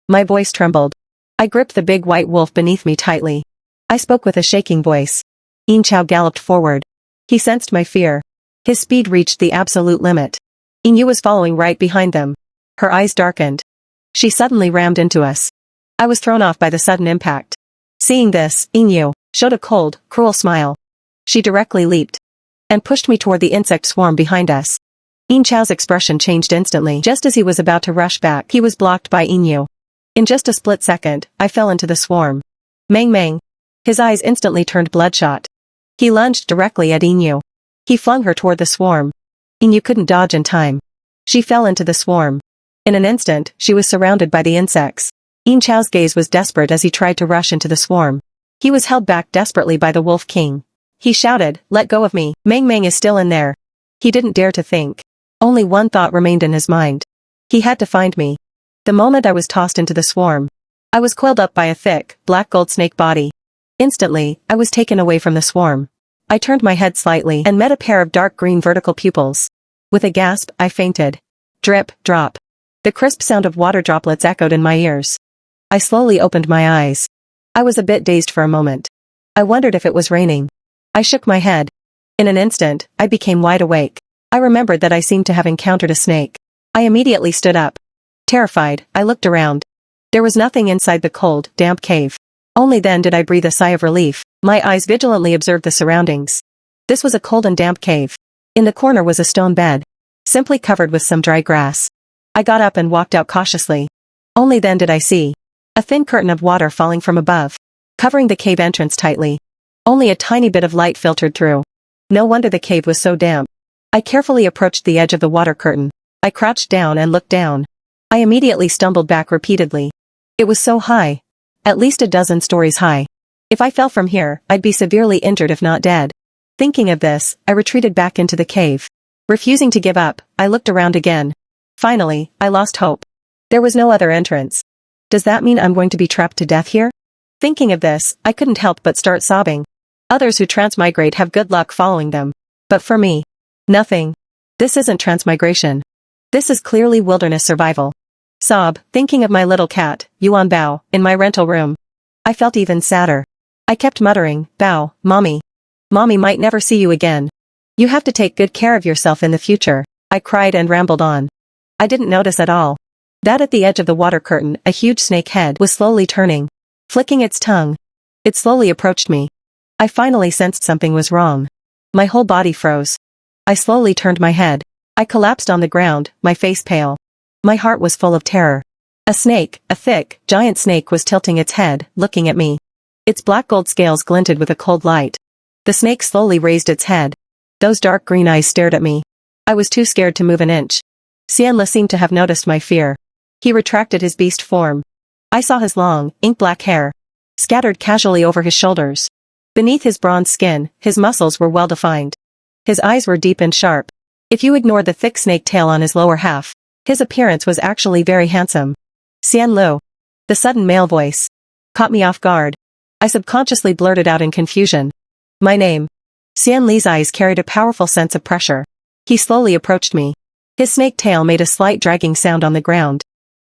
My voice trembled. I gripped the big white wolf beneath me tightly. I spoke with a shaking voice. In Chao galloped forward. He sensed my fear. His speed reached the absolute limit. Inu was following right behind them. Her eyes darkened. She suddenly rammed into us. I was thrown off by the sudden impact. Seeing this, Inu showed a cold, cruel smile. She directly leaped and pushed me toward the insect swarm behind us. In Chao's expression changed instantly. Just as he was about to rush back, he was blocked by Inu. In just a split second, I fell into the swarm. Meng Meng. His eyes instantly turned bloodshot. He lunged directly at Inu. He flung her toward the swarm. Inu couldn't dodge in time. She fell into the swarm. In an instant, she was surrounded by the insects. In Chao's gaze was desperate as he tried to rush into the swarm. He was held back desperately by the Wolf King. He shouted, let go of me, Meng Meng is still in there. He didn't dare to think. Only one thought remained in his mind. He had to find me. The moment I was tossed into the swarm, I was coiled up by a thick, black gold snake body. Instantly, I was taken away from the swarm. I turned my head slightly and met a pair of dark green vertical pupils. With a gasp, I fainted. Drip, drop. The crisp sound of water droplets echoed in my ears. I slowly opened my eyes. I was a bit dazed for a moment. I wondered if it was raining. I shook my head. In an instant, I became wide awake. I remembered that I seemed to have encountered a snake. I immediately stood up. Terrified, I looked around. There was nothing inside the cold, damp cave. Only then did I breathe a sigh of relief. My eyes vigilantly observed the surroundings. This was a cold and damp cave. In the corner was a stone bed, simply covered with some dry grass. I got up and walked out cautiously. Only then did I see a thin curtain of water falling from above, covering the cave entrance tightly. Only a tiny bit of light filtered through. No wonder the cave was so damp. I carefully approached the edge of the water curtain. I crouched down and looked down. I immediately stumbled back repeatedly. It was so high. At least a dozen stories high. If I fell from here, I'd be severely injured if not dead. Thinking of this, I retreated back into the cave. Refusing to give up, I looked around again. Finally, I lost hope. There was no other entrance. Does that mean I'm going to be trapped to death here? Thinking of this, I couldn't help but start sobbing. Others who transmigrate have good luck following them. But for me, nothing. This isn't transmigration. This is clearly wilderness survival. Sob, thinking of my little cat, Yuan Bao, in my rental room. I felt even sadder. I kept muttering, Bao, Mommy. Mommy might never see you again. You have to take good care of yourself in the future. I cried and rambled on. I didn't notice at all that at the edge of the water curtain a huge snake head was slowly turning, flicking its tongue. It slowly approached me. I finally sensed something was wrong. My whole body froze. I slowly turned my head. I collapsed on the ground, my face pale. My heart was full of terror. A snake, a thick, giant snake was tilting its head, looking at me. Its black gold scales glinted with a cold light. The snake slowly raised its head. Those dark green eyes stared at me. I was too scared to move an inch. Xianle seemed to have noticed my fear. He retracted his beast form. I saw his long, ink-black hair, scattered casually over his shoulders. Beneath his bronze skin, his muscles were well-defined. His eyes were deep and sharp. If you ignored the thick snake tail on his lower half, his appearance was actually very handsome. Xianle. The sudden male voice caught me off guard. I subconsciously blurted out in confusion. My name. Xianle's eyes carried a powerful sense of pressure. He slowly approached me. His snake tail made a slight dragging sound on the ground.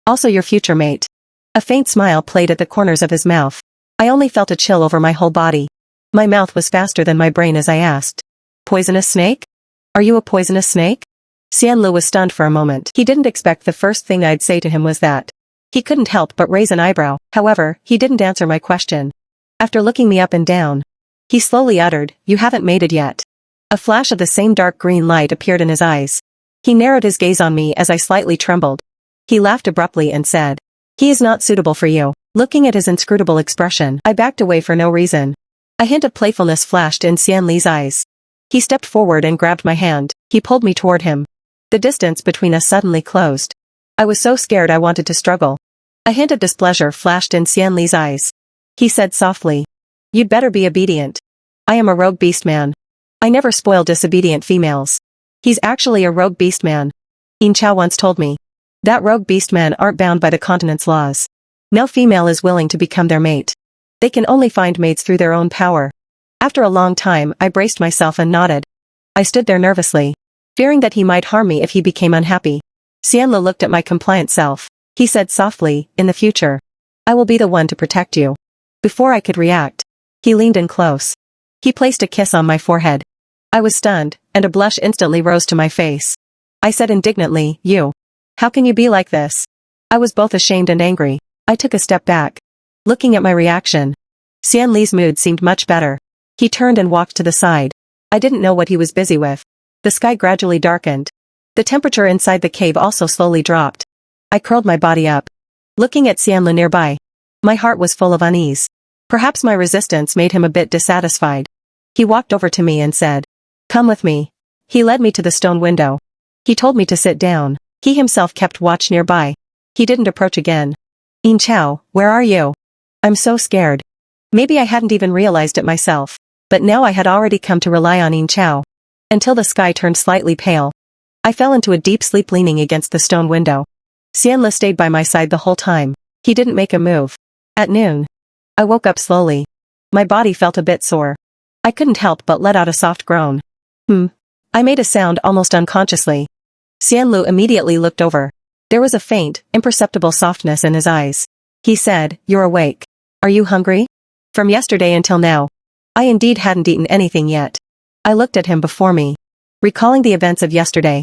Also your future mate. A faint smile played at the corners of his mouth. I only felt a chill over my whole body. My mouth was faster than my brain as I asked. Poisonous snake? Are you a poisonous snake? Xianle was stunned for a moment. He didn't expect the first thing I'd say to him was that. He couldn't help but raise an eyebrow. However, he didn't answer my question. After looking me up and down, he slowly uttered, "You haven't mated yet." A flash of the same dark green light appeared in his eyes. He narrowed his gaze on me as I slightly trembled. He laughed abruptly and said, "He is not suitable for you." Looking at his inscrutable expression, I backed away for no reason. A hint of playfulness flashed in Xianle's eyes. He stepped forward and grabbed my hand. He pulled me toward him. The distance between us suddenly closed. I was so scared I wanted to struggle. A hint of displeasure flashed in Xianle's eyes. He said softly, "You'd better be obedient. I am a rogue beast man. I never spoil disobedient females." He's actually a rogue beast man. Yin Chao once told me. That rogue beast men aren't bound by the continent's laws. No female is willing to become their mate. They can only find mates through their own power. After a long time, I braced myself and nodded. I stood there nervously, fearing that he might harm me if he became unhappy. Xianle looked at my compliant self. He said softly, "In the future, I will be the one to protect you." Before I could react, he leaned in close. He placed a kiss on my forehead. I was stunned, and a blush instantly rose to my face. I said indignantly, "You. How can you be like this?" I was both ashamed and angry. I took a step back. Looking at my reaction, Xianle's mood seemed much better. He turned and walked to the side. I didn't know what he was busy with. The sky gradually darkened. The temperature inside the cave also slowly dropped. I curled my body up, looking at Xianle nearby. My heart was full of unease. Perhaps my resistance made him a bit dissatisfied. He walked over to me and said, "Come with me." He led me to the stone window. He told me to sit down. He himself kept watch nearby. He didn't approach again. "Yin Chao, where are you?" I'm so scared. Maybe I hadn't even realized it myself. But now I had already come to rely on Yin Chao. Until the sky turned slightly pale. I fell into a deep sleep leaning against the stone window. Xianle stayed by my side the whole time. He didn't make a move. At noon, I woke up slowly. My body felt a bit sore. I couldn't help but let out a soft groan. I made a sound almost unconsciously. Xianle immediately looked over. There was a faint, imperceptible softness in his eyes. He said, "You're awake. Are you hungry?" From yesterday until now, I indeed hadn't eaten anything yet. I looked at him before me, recalling the events of yesterday.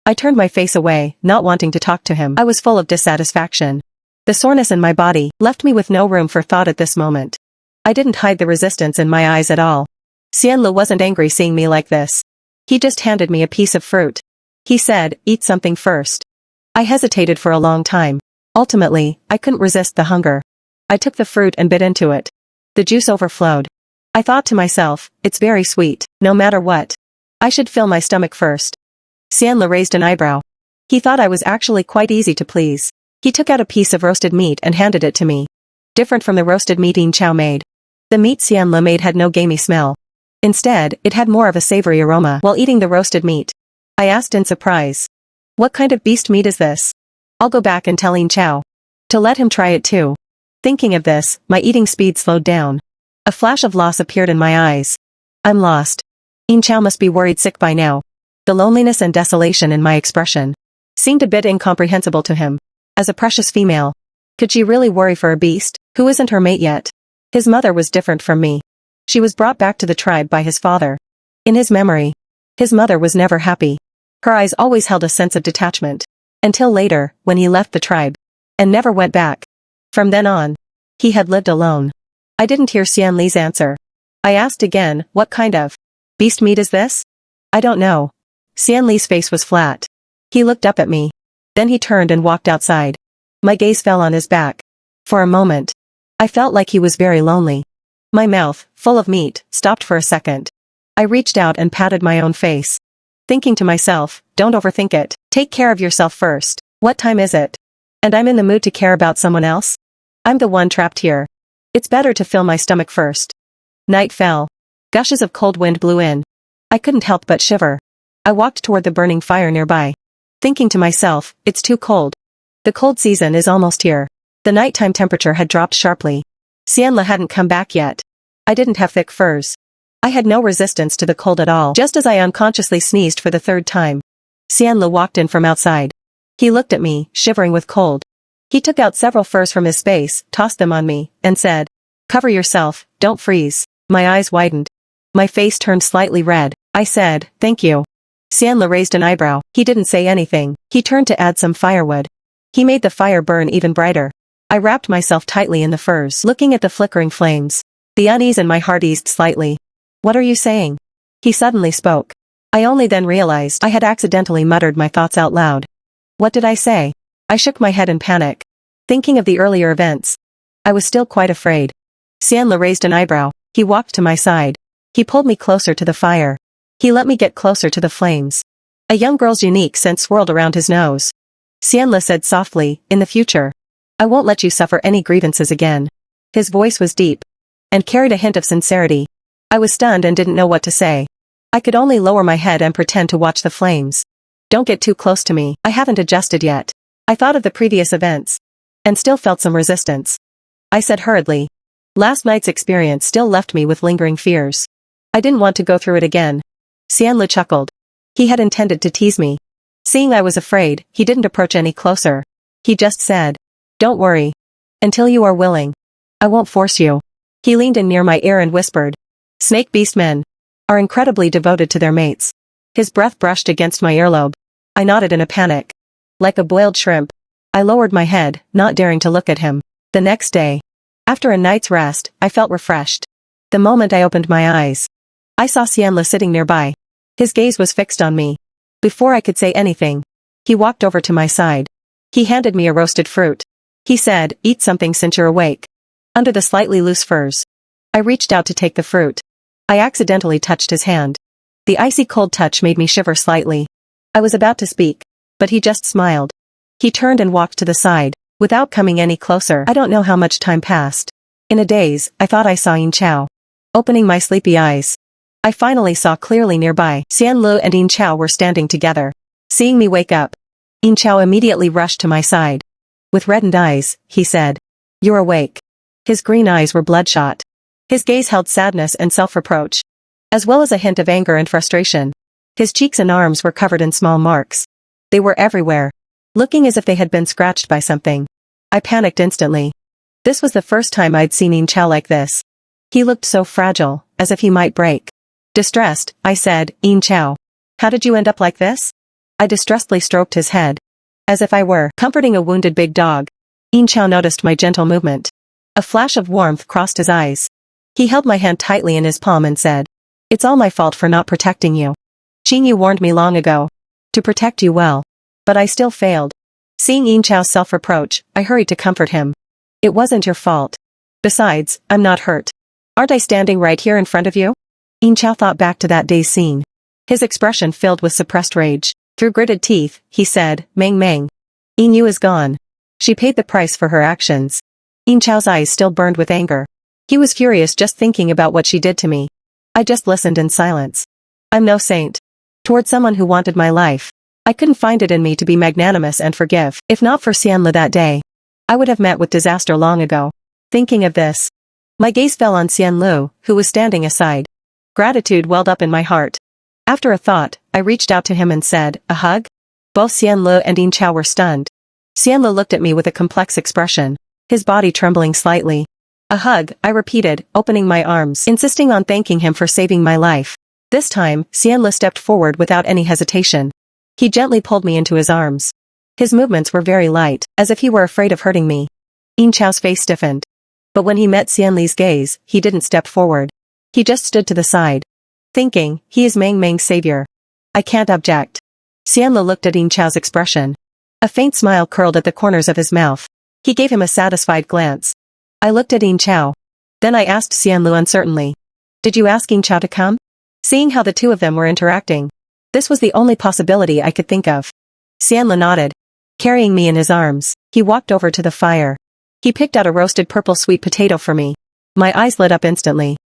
I turned my face away, not wanting to talk to him. I was full of dissatisfaction. The soreness in my body left me with no room for thought at this moment. I didn't hide the resistance in my eyes at all. Xianle wasn't angry seeing me like this. He just handed me a piece of fruit. He said, "Eat something first." I hesitated for a long time. Ultimately, I couldn't resist the hunger. I took the fruit and bit into it. The juice overflowed. I thought to myself, it's very sweet, no matter what. I should fill my stomach first. Xianle raised an eyebrow. He thought I was actually quite easy to please. He took out a piece of roasted meat and handed it to me. Different from the roasted meat Yin Chao made. The meat Xianle made had no gamey smell. Instead, it had more of a savory aroma while eating the roasted meat. I asked in surprise, "What kind of beast meat is this?" I'll go back and tell Yin Chao to let him try it too. Thinking of this, my eating speed slowed down. A flash of loss appeared in my eyes. I'm lost. Yin Chao must be worried sick by now. The loneliness and desolation in my expression seemed a bit incomprehensible to him. As a precious female, could she really worry for a beast who isn't her mate yet? His mother was different from me. She was brought back to the tribe by his father. In his memory, his mother was never happy. Her eyes always held a sense of detachment. Until later, when he left the tribe, and never went back. From then on, he had lived alone. I didn't hear Xianle's answer. I asked again, "What kind of beast meat is this?" "I don't know. Xian Li's face was flat. He looked up at me. Then he turned and walked outside. My gaze fell on his back. For a moment, I felt like he was very lonely. My mouth, full of meat, stopped for a second. I reached out and patted my own face. Thinking to myself, don't overthink it. Take care of yourself first. What time is it? And I'm in the mood to care about someone else? I'm the one trapped here. It's better to fill my stomach first. Night fell. Gushes of cold wind blew in. I couldn't help but shiver. I walked toward the burning fire nearby. Thinking to myself, it's too cold. The cold season is almost here. The nighttime temperature had dropped sharply. Xianli hadn't come back yet. I didn't have thick furs. I had no resistance to the cold at all. Just as I unconsciously sneezed for the third time, Xianli walked in from outside. He looked at me, shivering with cold. He took out several furs from his space, tossed them on me, and said, "Cover yourself, don't freeze." My eyes widened. My face turned slightly red. I said, "Thank you." Xianli raised an eyebrow. He didn't say anything. He turned to add some firewood. He made the fire burn even brighter. I wrapped myself tightly in the furs, looking at the flickering flames. The unease in my heart eased slightly. "What are you saying?" He suddenly spoke. I only then realized I had accidentally muttered my thoughts out loud. What did I say? I shook my head in panic. Thinking of the earlier events, I was still quite afraid. Xianli raised an eyebrow. He walked to my side. He pulled me closer to the fire. He let me get closer to the flames. A young girl's unique scent swirled around his nose. Xianli said softly, "In the future, I won't let you suffer any grievances again." His voice was deep and carried a hint of sincerity. I was stunned and didn't know what to say. I could only lower my head and pretend to watch the flames. Don't get too close to me. I haven't adjusted yet. I thought of the previous events and still felt some resistance. I said hurriedly. Last night's experience still left me with lingering fears. I didn't want to go through it again. Xianli chuckled. He had intended to tease me. Seeing I was afraid, he didn't approach any closer. He just said, "Don't worry. Until you are willing, I won't force you." He leaned in near my ear and whispered, "Snake beast men are incredibly devoted to their mates." His breath brushed against my earlobe. I nodded in a panic. Like a boiled shrimp, I lowered my head, not daring to look at him. The next day, after a night's rest, I felt refreshed. The moment I opened my eyes, I saw Xianli sitting nearby. His gaze was fixed on me. Before I could say anything, he walked over to my side. He handed me a roasted fruit. He said, "Eat something since you're awake." Under the slightly loose furs, I reached out to take the fruit. I accidentally touched his hand. The icy cold touch made me shiver slightly. I was about to speak, but he just smiled. He turned and walked to the side, without coming any closer. I don't know how much time passed. In a daze, I thought I saw Yin Chao. Opening my sleepy eyes, I finally saw clearly nearby. Xian Lu and Yin Chao were standing together. Seeing me wake up, Yin Chao immediately rushed to my side. With reddened eyes, he said, "You're awake." His green eyes were bloodshot. His gaze held sadness and self-reproach, as well as a hint of anger and frustration. His cheeks and arms were covered in small marks. They were everywhere, looking as if they had been scratched by something. I panicked instantly. This was the first time I'd seen Yin Chao like this. He looked so fragile, as if he might break. Distressed, I said, "Yin Chao, how did you end up like this?" I distressfully stroked his head, as if I were comforting a wounded big dog. Yin Chao noticed my gentle movement. A flash of warmth crossed his eyes. He held my hand tightly in his palm and said, "It's all my fault for not protecting you. Qing Yu warned me long ago to protect you well, but I still failed." Seeing Yin Chao's self-reproach, I hurried to comfort him. "It wasn't your fault. Besides, I'm not hurt. Aren't I standing right here in front of you?" Yin Chao thought back to that day's scene. His expression filled with suppressed rage. Through gritted teeth, he said, "Meng Meng. Yin Yu is gone. She paid the price for her actions." Yin Chao's eyes still burned with anger. He was furious just thinking about what she did to me. I just listened in silence. I'm no saint. Toward someone who wanted my life, I couldn't find it in me to be magnanimous and forgive. If not for Xianli that day, I would have met with disaster long ago. Thinking of this, my gaze fell on Xian Lu, who was standing aside. Gratitude welled up in my heart. After a thought, I reached out to him and said, "A hug?" Both Xian Lu and Yin Chao were stunned. Xian Lu looked at me with a complex expression, his body trembling slightly. "A hug," I repeated, opening my arms, insisting on thanking him for saving my life. This time, Xian Lu stepped forward without any hesitation. He gently pulled me into his arms. His movements were very light, as if he were afraid of hurting me. Yin Chao's face stiffened. But when he met Xian Li's gaze, he didn't step forward. He just stood to the side, thinking, he is Meng Meng's savior. I can't object. Xianlu looked at Yin Chao's expression. A faint smile curled at the corners of his mouth. He gave him a satisfied glance. I looked at Yin Chao. Then I asked Xianlu uncertainly. Did you ask Yin Chao to come? Seeing how the two of them were interacting, this was the only possibility I could think of. Xianlu nodded. Carrying me in his arms, he walked over to the fire. He picked out a roasted purple sweet potato for me. My eyes lit up instantly.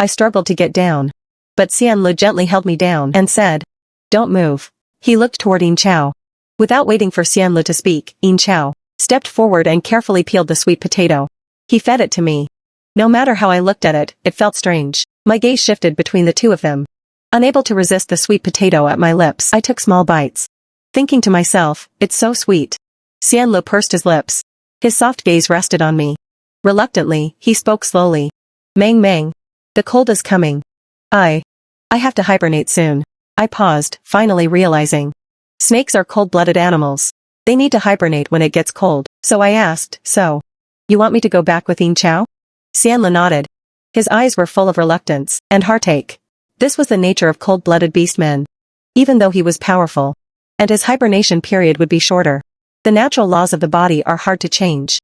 I struggled to get down. But Xianlu gently held me down and said, "Don't move." He looked toward Yin Chao. Without waiting for Xianlu to speak, Yin Chao stepped forward and carefully peeled the sweet potato. He fed it to me. No matter how I looked at it, it felt strange. My gaze shifted between the two of them. Unable to resist the sweet potato at my lips, I took small bites. Thinking to myself, it's so sweet. Xianlu pursed his lips. His soft gaze rested on me. Reluctantly, he spoke slowly. Mang Mang. The cold is coming. I have to hibernate soon. I paused, finally realizing. Snakes are cold-blooded animals. They need to hibernate when it gets cold, so I asked, so? You want me to go back with Yin Chao? Xianlu nodded. His eyes were full of reluctance and heartache. This was the nature of cold-blooded beastmen. Even though he was powerful, and his hibernation period would be shorter, the natural laws of the body are hard to change.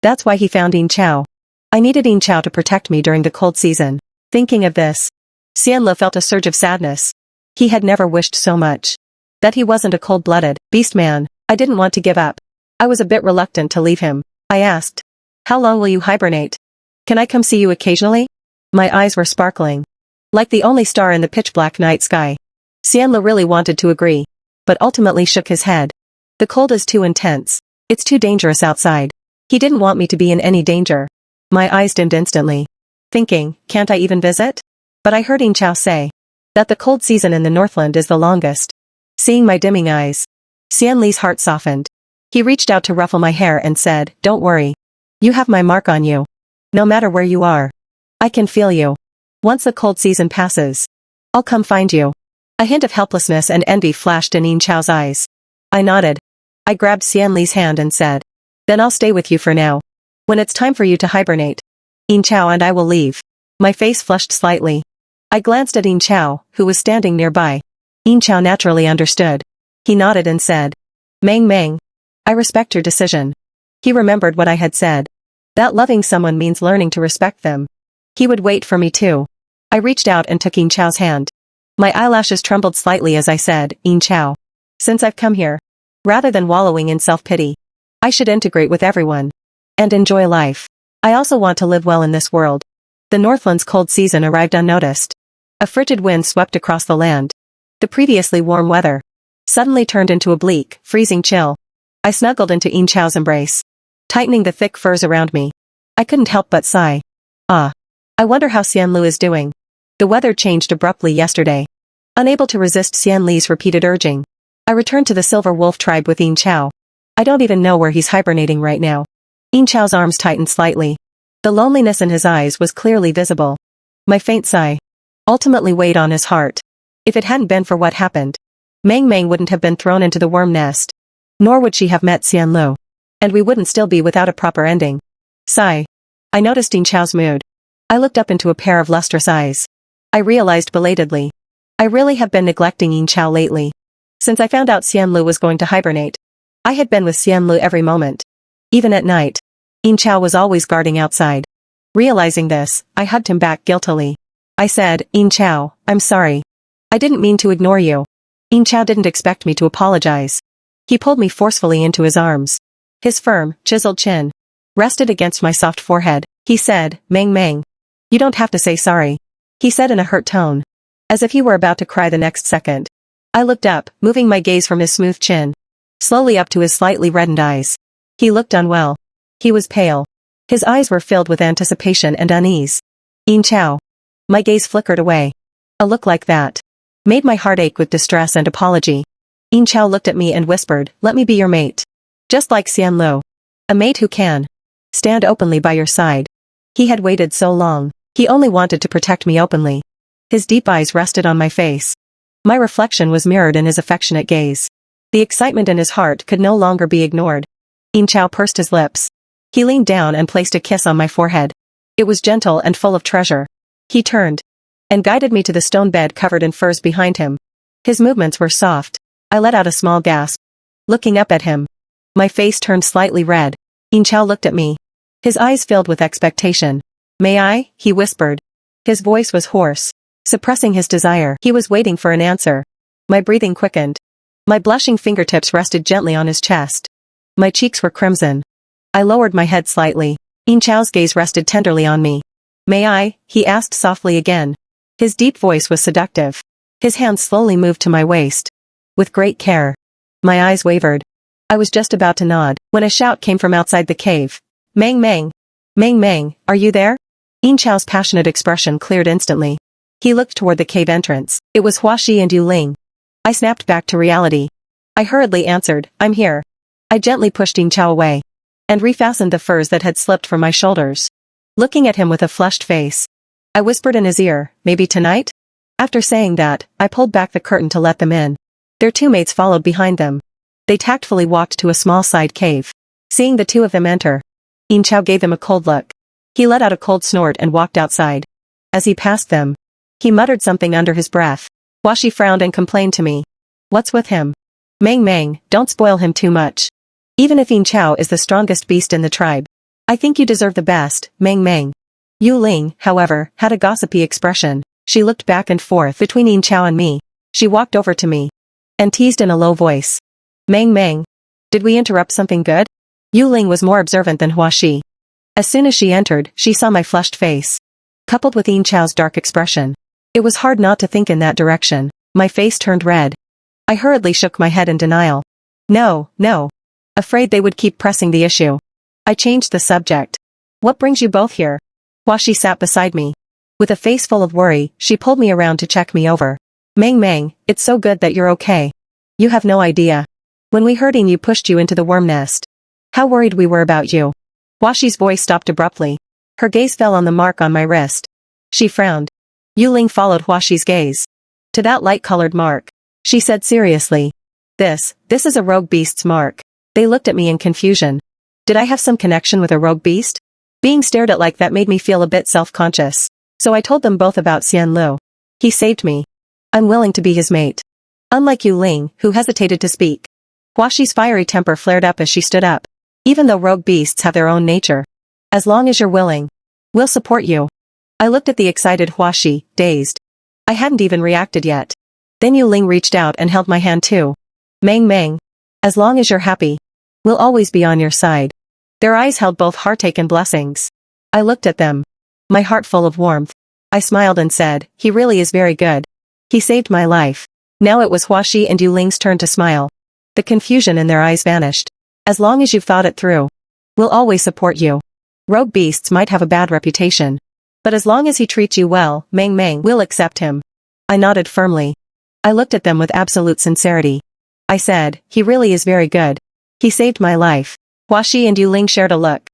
That's why he found Yin Chao. I needed Yin Chao to protect me during the cold season. Thinking of this, Xianlu felt a surge of sadness. He had never wished so much. That he wasn't a cold-blooded beast man. I didn't want to give up. I was a bit reluctant to leave him. I asked, how long will you hibernate? Can I come see you occasionally? My eyes were sparkling. Like the only star in the pitch-black night sky. Xianlu really wanted to agree, but ultimately shook his head. The cold is too intense. It's too dangerous outside. He didn't want me to be in any danger. My eyes dimmed instantly. Thinking, can't I even visit? But I heard Yin Chao say that the cold season in the Northland is the longest. Seeing my dimming eyes, Xianlu's heart softened. He reached out to ruffle my hair and said, don't worry. You have my mark on you. No matter where you are. I can feel you. Once the cold season passes, I'll come find you. A hint of helplessness and envy flashed in Yin Chao's eyes. I nodded. I grabbed Xianlu's hand and said, then I'll stay with you for now. When it's time for you to hibernate, Yin Chao and I will leave. My face flushed slightly. I glanced at Yin Chao, who was standing nearby. Yin Chao naturally understood. He nodded and said, Mang Mang. I respect your decision. He remembered what I had said. That loving someone means learning to respect them. He would wait for me too. I reached out and took Yin Chao's hand. My eyelashes trembled slightly as I said, Yin Chao. Since I've come here, rather than wallowing in self-pity, I should integrate with everyone. And enjoy life. I also want to live well in this world. The Northland's cold season arrived unnoticed. A frigid wind swept across the land. The previously warm weather suddenly turned into a bleak, freezing chill. I snuggled into Yin Chao's embrace, tightening the thick furs around me. I couldn't help but sigh. I wonder how Xianlu is doing. The weather changed abruptly yesterday. Unable to resist Xianlu's repeated urging, I returned to the Silver Wolf tribe with Yin Chao. I don't even know where he's hibernating right now. Yin Chao's arms tightened slightly. The loneliness in his eyes was clearly visible. My faint sigh ultimately weighed on his heart. If it hadn't been for what happened, Mang Mang wouldn't have been thrown into the worm nest. Nor would she have met Xianlu. And we wouldn't still be without a proper ending. Sigh. I noticed Yin Chao's mood. I looked up into a pair of lustrous eyes. I realized belatedly. I really have been neglecting Yin Chao lately. Since I found out Xianlu was going to hibernate, I had been with Xianlu every moment. Even at night, Yin Chao was always guarding outside. Realizing this, I hugged him back guiltily. I said, Yin Chao, I'm sorry. I didn't mean to ignore you. Yin Chao didn't expect me to apologize. He pulled me forcefully into his arms. His firm, chiseled chin rested against my soft forehead. He said, Mang Mang. You don't have to say sorry. He said in a hurt tone, as if he were about to cry the next second. I looked up, moving my gaze from his smooth chin slowly up to his slightly reddened eyes. He looked unwell. He was pale. His eyes were filled with anticipation and unease. Yin Chao. My gaze flickered away. A look like that made my heart ache with distress and apology. Yin Chao looked at me and whispered, let me be your mate. Just like Xianlu. A mate who can stand openly by your side. He had waited so long. He only wanted to protect me openly. His deep eyes rested on my face. My reflection was mirrored in his affectionate gaze. The excitement in his heart could no longer be ignored. Yin Chao pursed his lips. He leaned down and placed a kiss on my forehead. It was gentle and full of treasure. He turned and guided me to the stone bed covered in furs behind him. His movements were soft. I let out a small gasp. Looking up at him. My face turned slightly red. Yin Chao looked at me. His eyes filled with expectation. "May I?" he whispered. His voice was hoarse, suppressing his desire. He was waiting for an answer. My breathing quickened. My blushing fingertips rested gently on his chest. My cheeks were crimson. I lowered my head slightly. Yin Chao's gaze rested tenderly on me. "May I?" he asked softly again. His deep voice was seductive. His hand slowly moved to my waist. With great care. My eyes wavered. I was just about to nod, when a shout came from outside the cave. "Meng Meng! Meng Meng, are you there?" Yin Chao's passionate expression cleared instantly. He looked toward the cave entrance. It was Huaxi and Yu Ling. I snapped back to reality. I hurriedly answered, "I'm here." I gently pushed Yin Chao away. And refastened the furs that had slipped from my shoulders. Looking at him with a flushed face. I whispered in his ear, "Maybe tonight?" After saying that, I pulled back the curtain to let them in. Their two mates followed behind them. They tactfully walked to a small side cave. Seeing the two of them enter, Yin Chao gave them a cold look. He let out a cold snort and walked outside. As he passed them, he muttered something under his breath. Huaxi frowned and complained to me. "What's with him? Meng Meng, don't spoil him too much. Even if Yin Chao is the strongest beast in the tribe, I think you deserve the best, Meng Meng." Yu Ling, however, had a gossipy expression. She looked back and forth between Yin Chao and me. She walked over to me and teased in a low voice. "Meng Meng, did we interrupt something good?" Yu Ling was more observant than Huaxi. As soon as she entered, she saw my flushed face, coupled with Yin Chao's dark expression. It was hard not to think in that direction. My face turned red. I hurriedly shook my head in denial. No, no. Afraid they would keep pressing the issue. I changed the subject. "What brings you both here?" Huaxi sat beside me. With a face full of worry, she pulled me around to check me over. "Meng Meng, it's so good that you're okay. You have no idea. When we heard Yin Yu pushed you into the worm nest, how worried we were about you." Huaxi's voice stopped abruptly. Her gaze fell on the mark on my wrist. She frowned. Yu Ling followed Huaxi's gaze. "To that light-colored mark," she said seriously. This is a rogue beast's mark." They looked at me in confusion. Did I have some connection with a rogue beast? Being stared at like that made me feel a bit self-conscious. So I told them both about Xian Lu. He saved me. I'm willing to be his mate. Unlike Yu Ling, who hesitated to speak. Huaxi's fiery temper flared up as she stood up. "Even though rogue beasts have their own nature. As long as you're willing, we'll support you." I looked at the excited Huaxi, dazed. I hadn't even reacted yet. Then Yu Ling reached out and held my hand too. "Meng Meng. As long as you're happy, we'll always be on your side." Their eyes held both heartache and blessings. I looked at them. My heart full of warmth. I smiled and said, "He really is very good. He saved my life." Now it was Huaxi and Yu Ling's turn to smile. The confusion in their eyes vanished. "As long as you've thought it through, we'll always support you. Rogue beasts might have a bad reputation. But as long as he treats you well, Meng Meng will accept him." I nodded firmly. I looked at them with absolute sincerity. I said, "He really is very good. He saved my life." Huaxi and Yu Ling shared a look.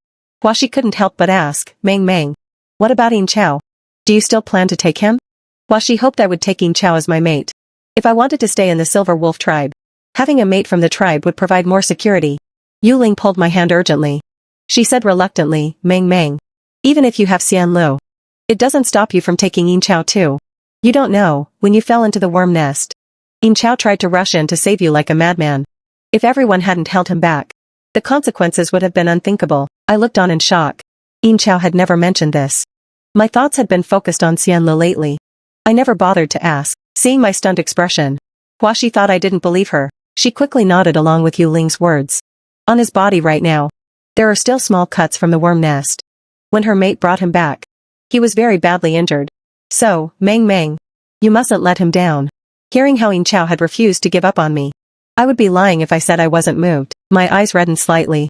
Huaxi couldn't help but ask, "Meng Meng, what about Yin Chao? Do you still plan to take him?" Huaxi hoped I would take Yin Chao as my mate. If I wanted to stay in the Silver Wolf tribe, having a mate from the tribe would provide more security. Yu Ling pulled my hand urgently. She said reluctantly, "Meng Meng, even if you have Xian Lu, it doesn't stop you from taking Yin Chao too. You don't know, when you fell into the worm nest, Yin Chao tried to rush in to save you like a madman. If everyone hadn't held him back, the consequences would have been unthinkable." I looked on in shock. Yin Chao had never mentioned this. My thoughts had been focused on Xian Lu lately. I never bothered to ask. Seeing my stunned expression, Huaxi thought I didn't believe her. She quickly nodded along with Yu Ling's words. On his body right now, there are still small cuts from the worm nest. When her mate brought him back, he was very badly injured. So, Meng Meng, you mustn't let him down. Hearing how Yin Chao had refused to give up on me, I would be lying if I said I wasn't moved. My eyes reddened slightly.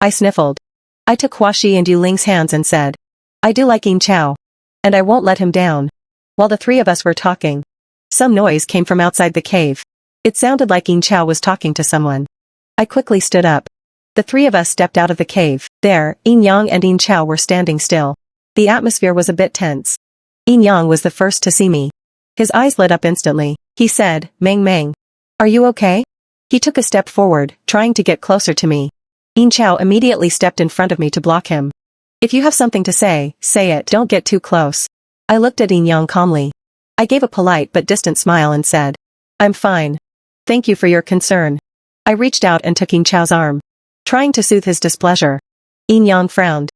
I sniffled. I took Huaxi and Yu Ling's hands and said, "I do like Yin Chao. And I won't let him down." While the three of us were talking, some noise came from outside the cave. It sounded like Yin Chao was talking to someone. I quickly stood up. The three of us stepped out of the cave. There, Yin Yang and Yin Chao were standing still. The atmosphere was a bit tense. Yin Yang was the first to see me. His eyes lit up instantly. He said, "Meng Meng, are you okay?" He took a step forward, trying to get closer to me. Yin Chao immediately stepped in front of me to block him. "If you have something to say it. Don't get too close." I looked at Yin Yang calmly. I gave a polite but distant smile and said, I'm fine. Thank you for your concern. I reached out and took Yin Chao's arm, trying to soothe his displeasure. Yin Yang frowned.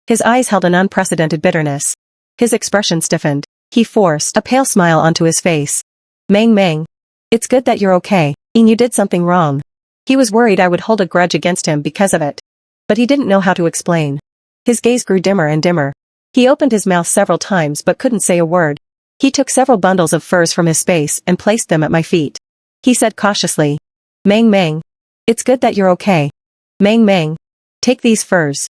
His eyes held an unprecedented bitterness. His expression stiffened. He forced a pale smile onto his face. Meng Meng. It's good that you're okay. Yin, you did something wrong. He was worried I would hold a grudge against him because of it. But he didn't know how to explain. His gaze grew dimmer and dimmer. He opened his mouth several times but couldn't say a word. He took several bundles of furs from his space and placed them at my feet. He said cautiously. Meng Meng. It's good that you're okay. Meng Meng. Take these furs.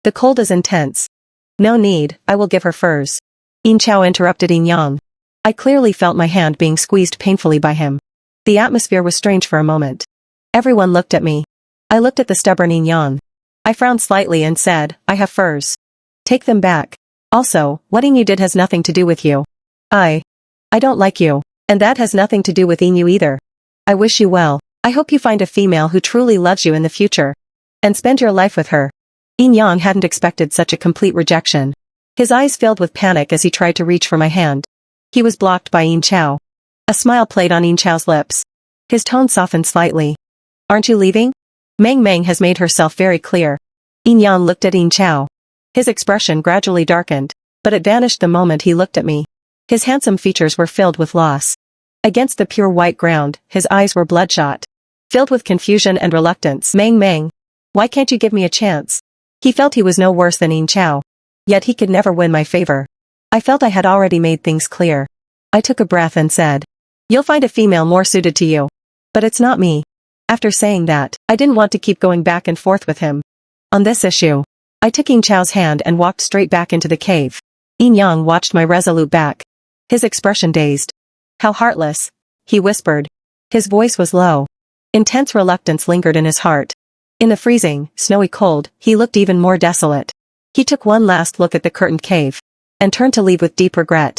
The cold is intense. No need, I will give her furs. Yin Chao interrupted Yin Yang. I clearly felt my hand being squeezed painfully by him. The atmosphere was strange for a moment. Everyone looked at me. I looked at the stubborn Yin Yang. I frowned slightly and said, I have furs. Take them back. Also, what Yin you did has nothing to do with you. I don't like you. And that has nothing to do with Yin you either. I wish you well. I hope you find a female who truly loves you in the future. And spend your life with her. Yin Yang hadn't expected such a complete rejection. His eyes filled with panic as he tried to reach for my hand. He was blocked by Yin Chao. A smile played on Yin Chao's lips. His tone softened slightly. Aren't you leaving? Meng Meng has made herself very clear. Yin Yang looked at Yin Chao. His expression gradually darkened, but it vanished the moment he looked at me. His handsome features were filled with loss. Against the pure white ground, his eyes were bloodshot, filled with confusion and reluctance. Meng Meng. Why can't you give me a chance? He felt he was no worse than Yin Chao. Yet he could never win my favor. I felt I had already made things clear. I took a breath and said. You'll find a female more suited to you. But it's not me. After saying that, I didn't want to keep going back and forth with him. On this issue, I took Yin Chao's hand and walked straight back into the cave. Yin Yang watched my resolute back. His expression dazed. How heartless, he whispered. His voice was low. Intense reluctance lingered in his heart. In the freezing, snowy cold, he looked even more desolate. He took one last look at the curtained cave, and turned to leave with deep regret.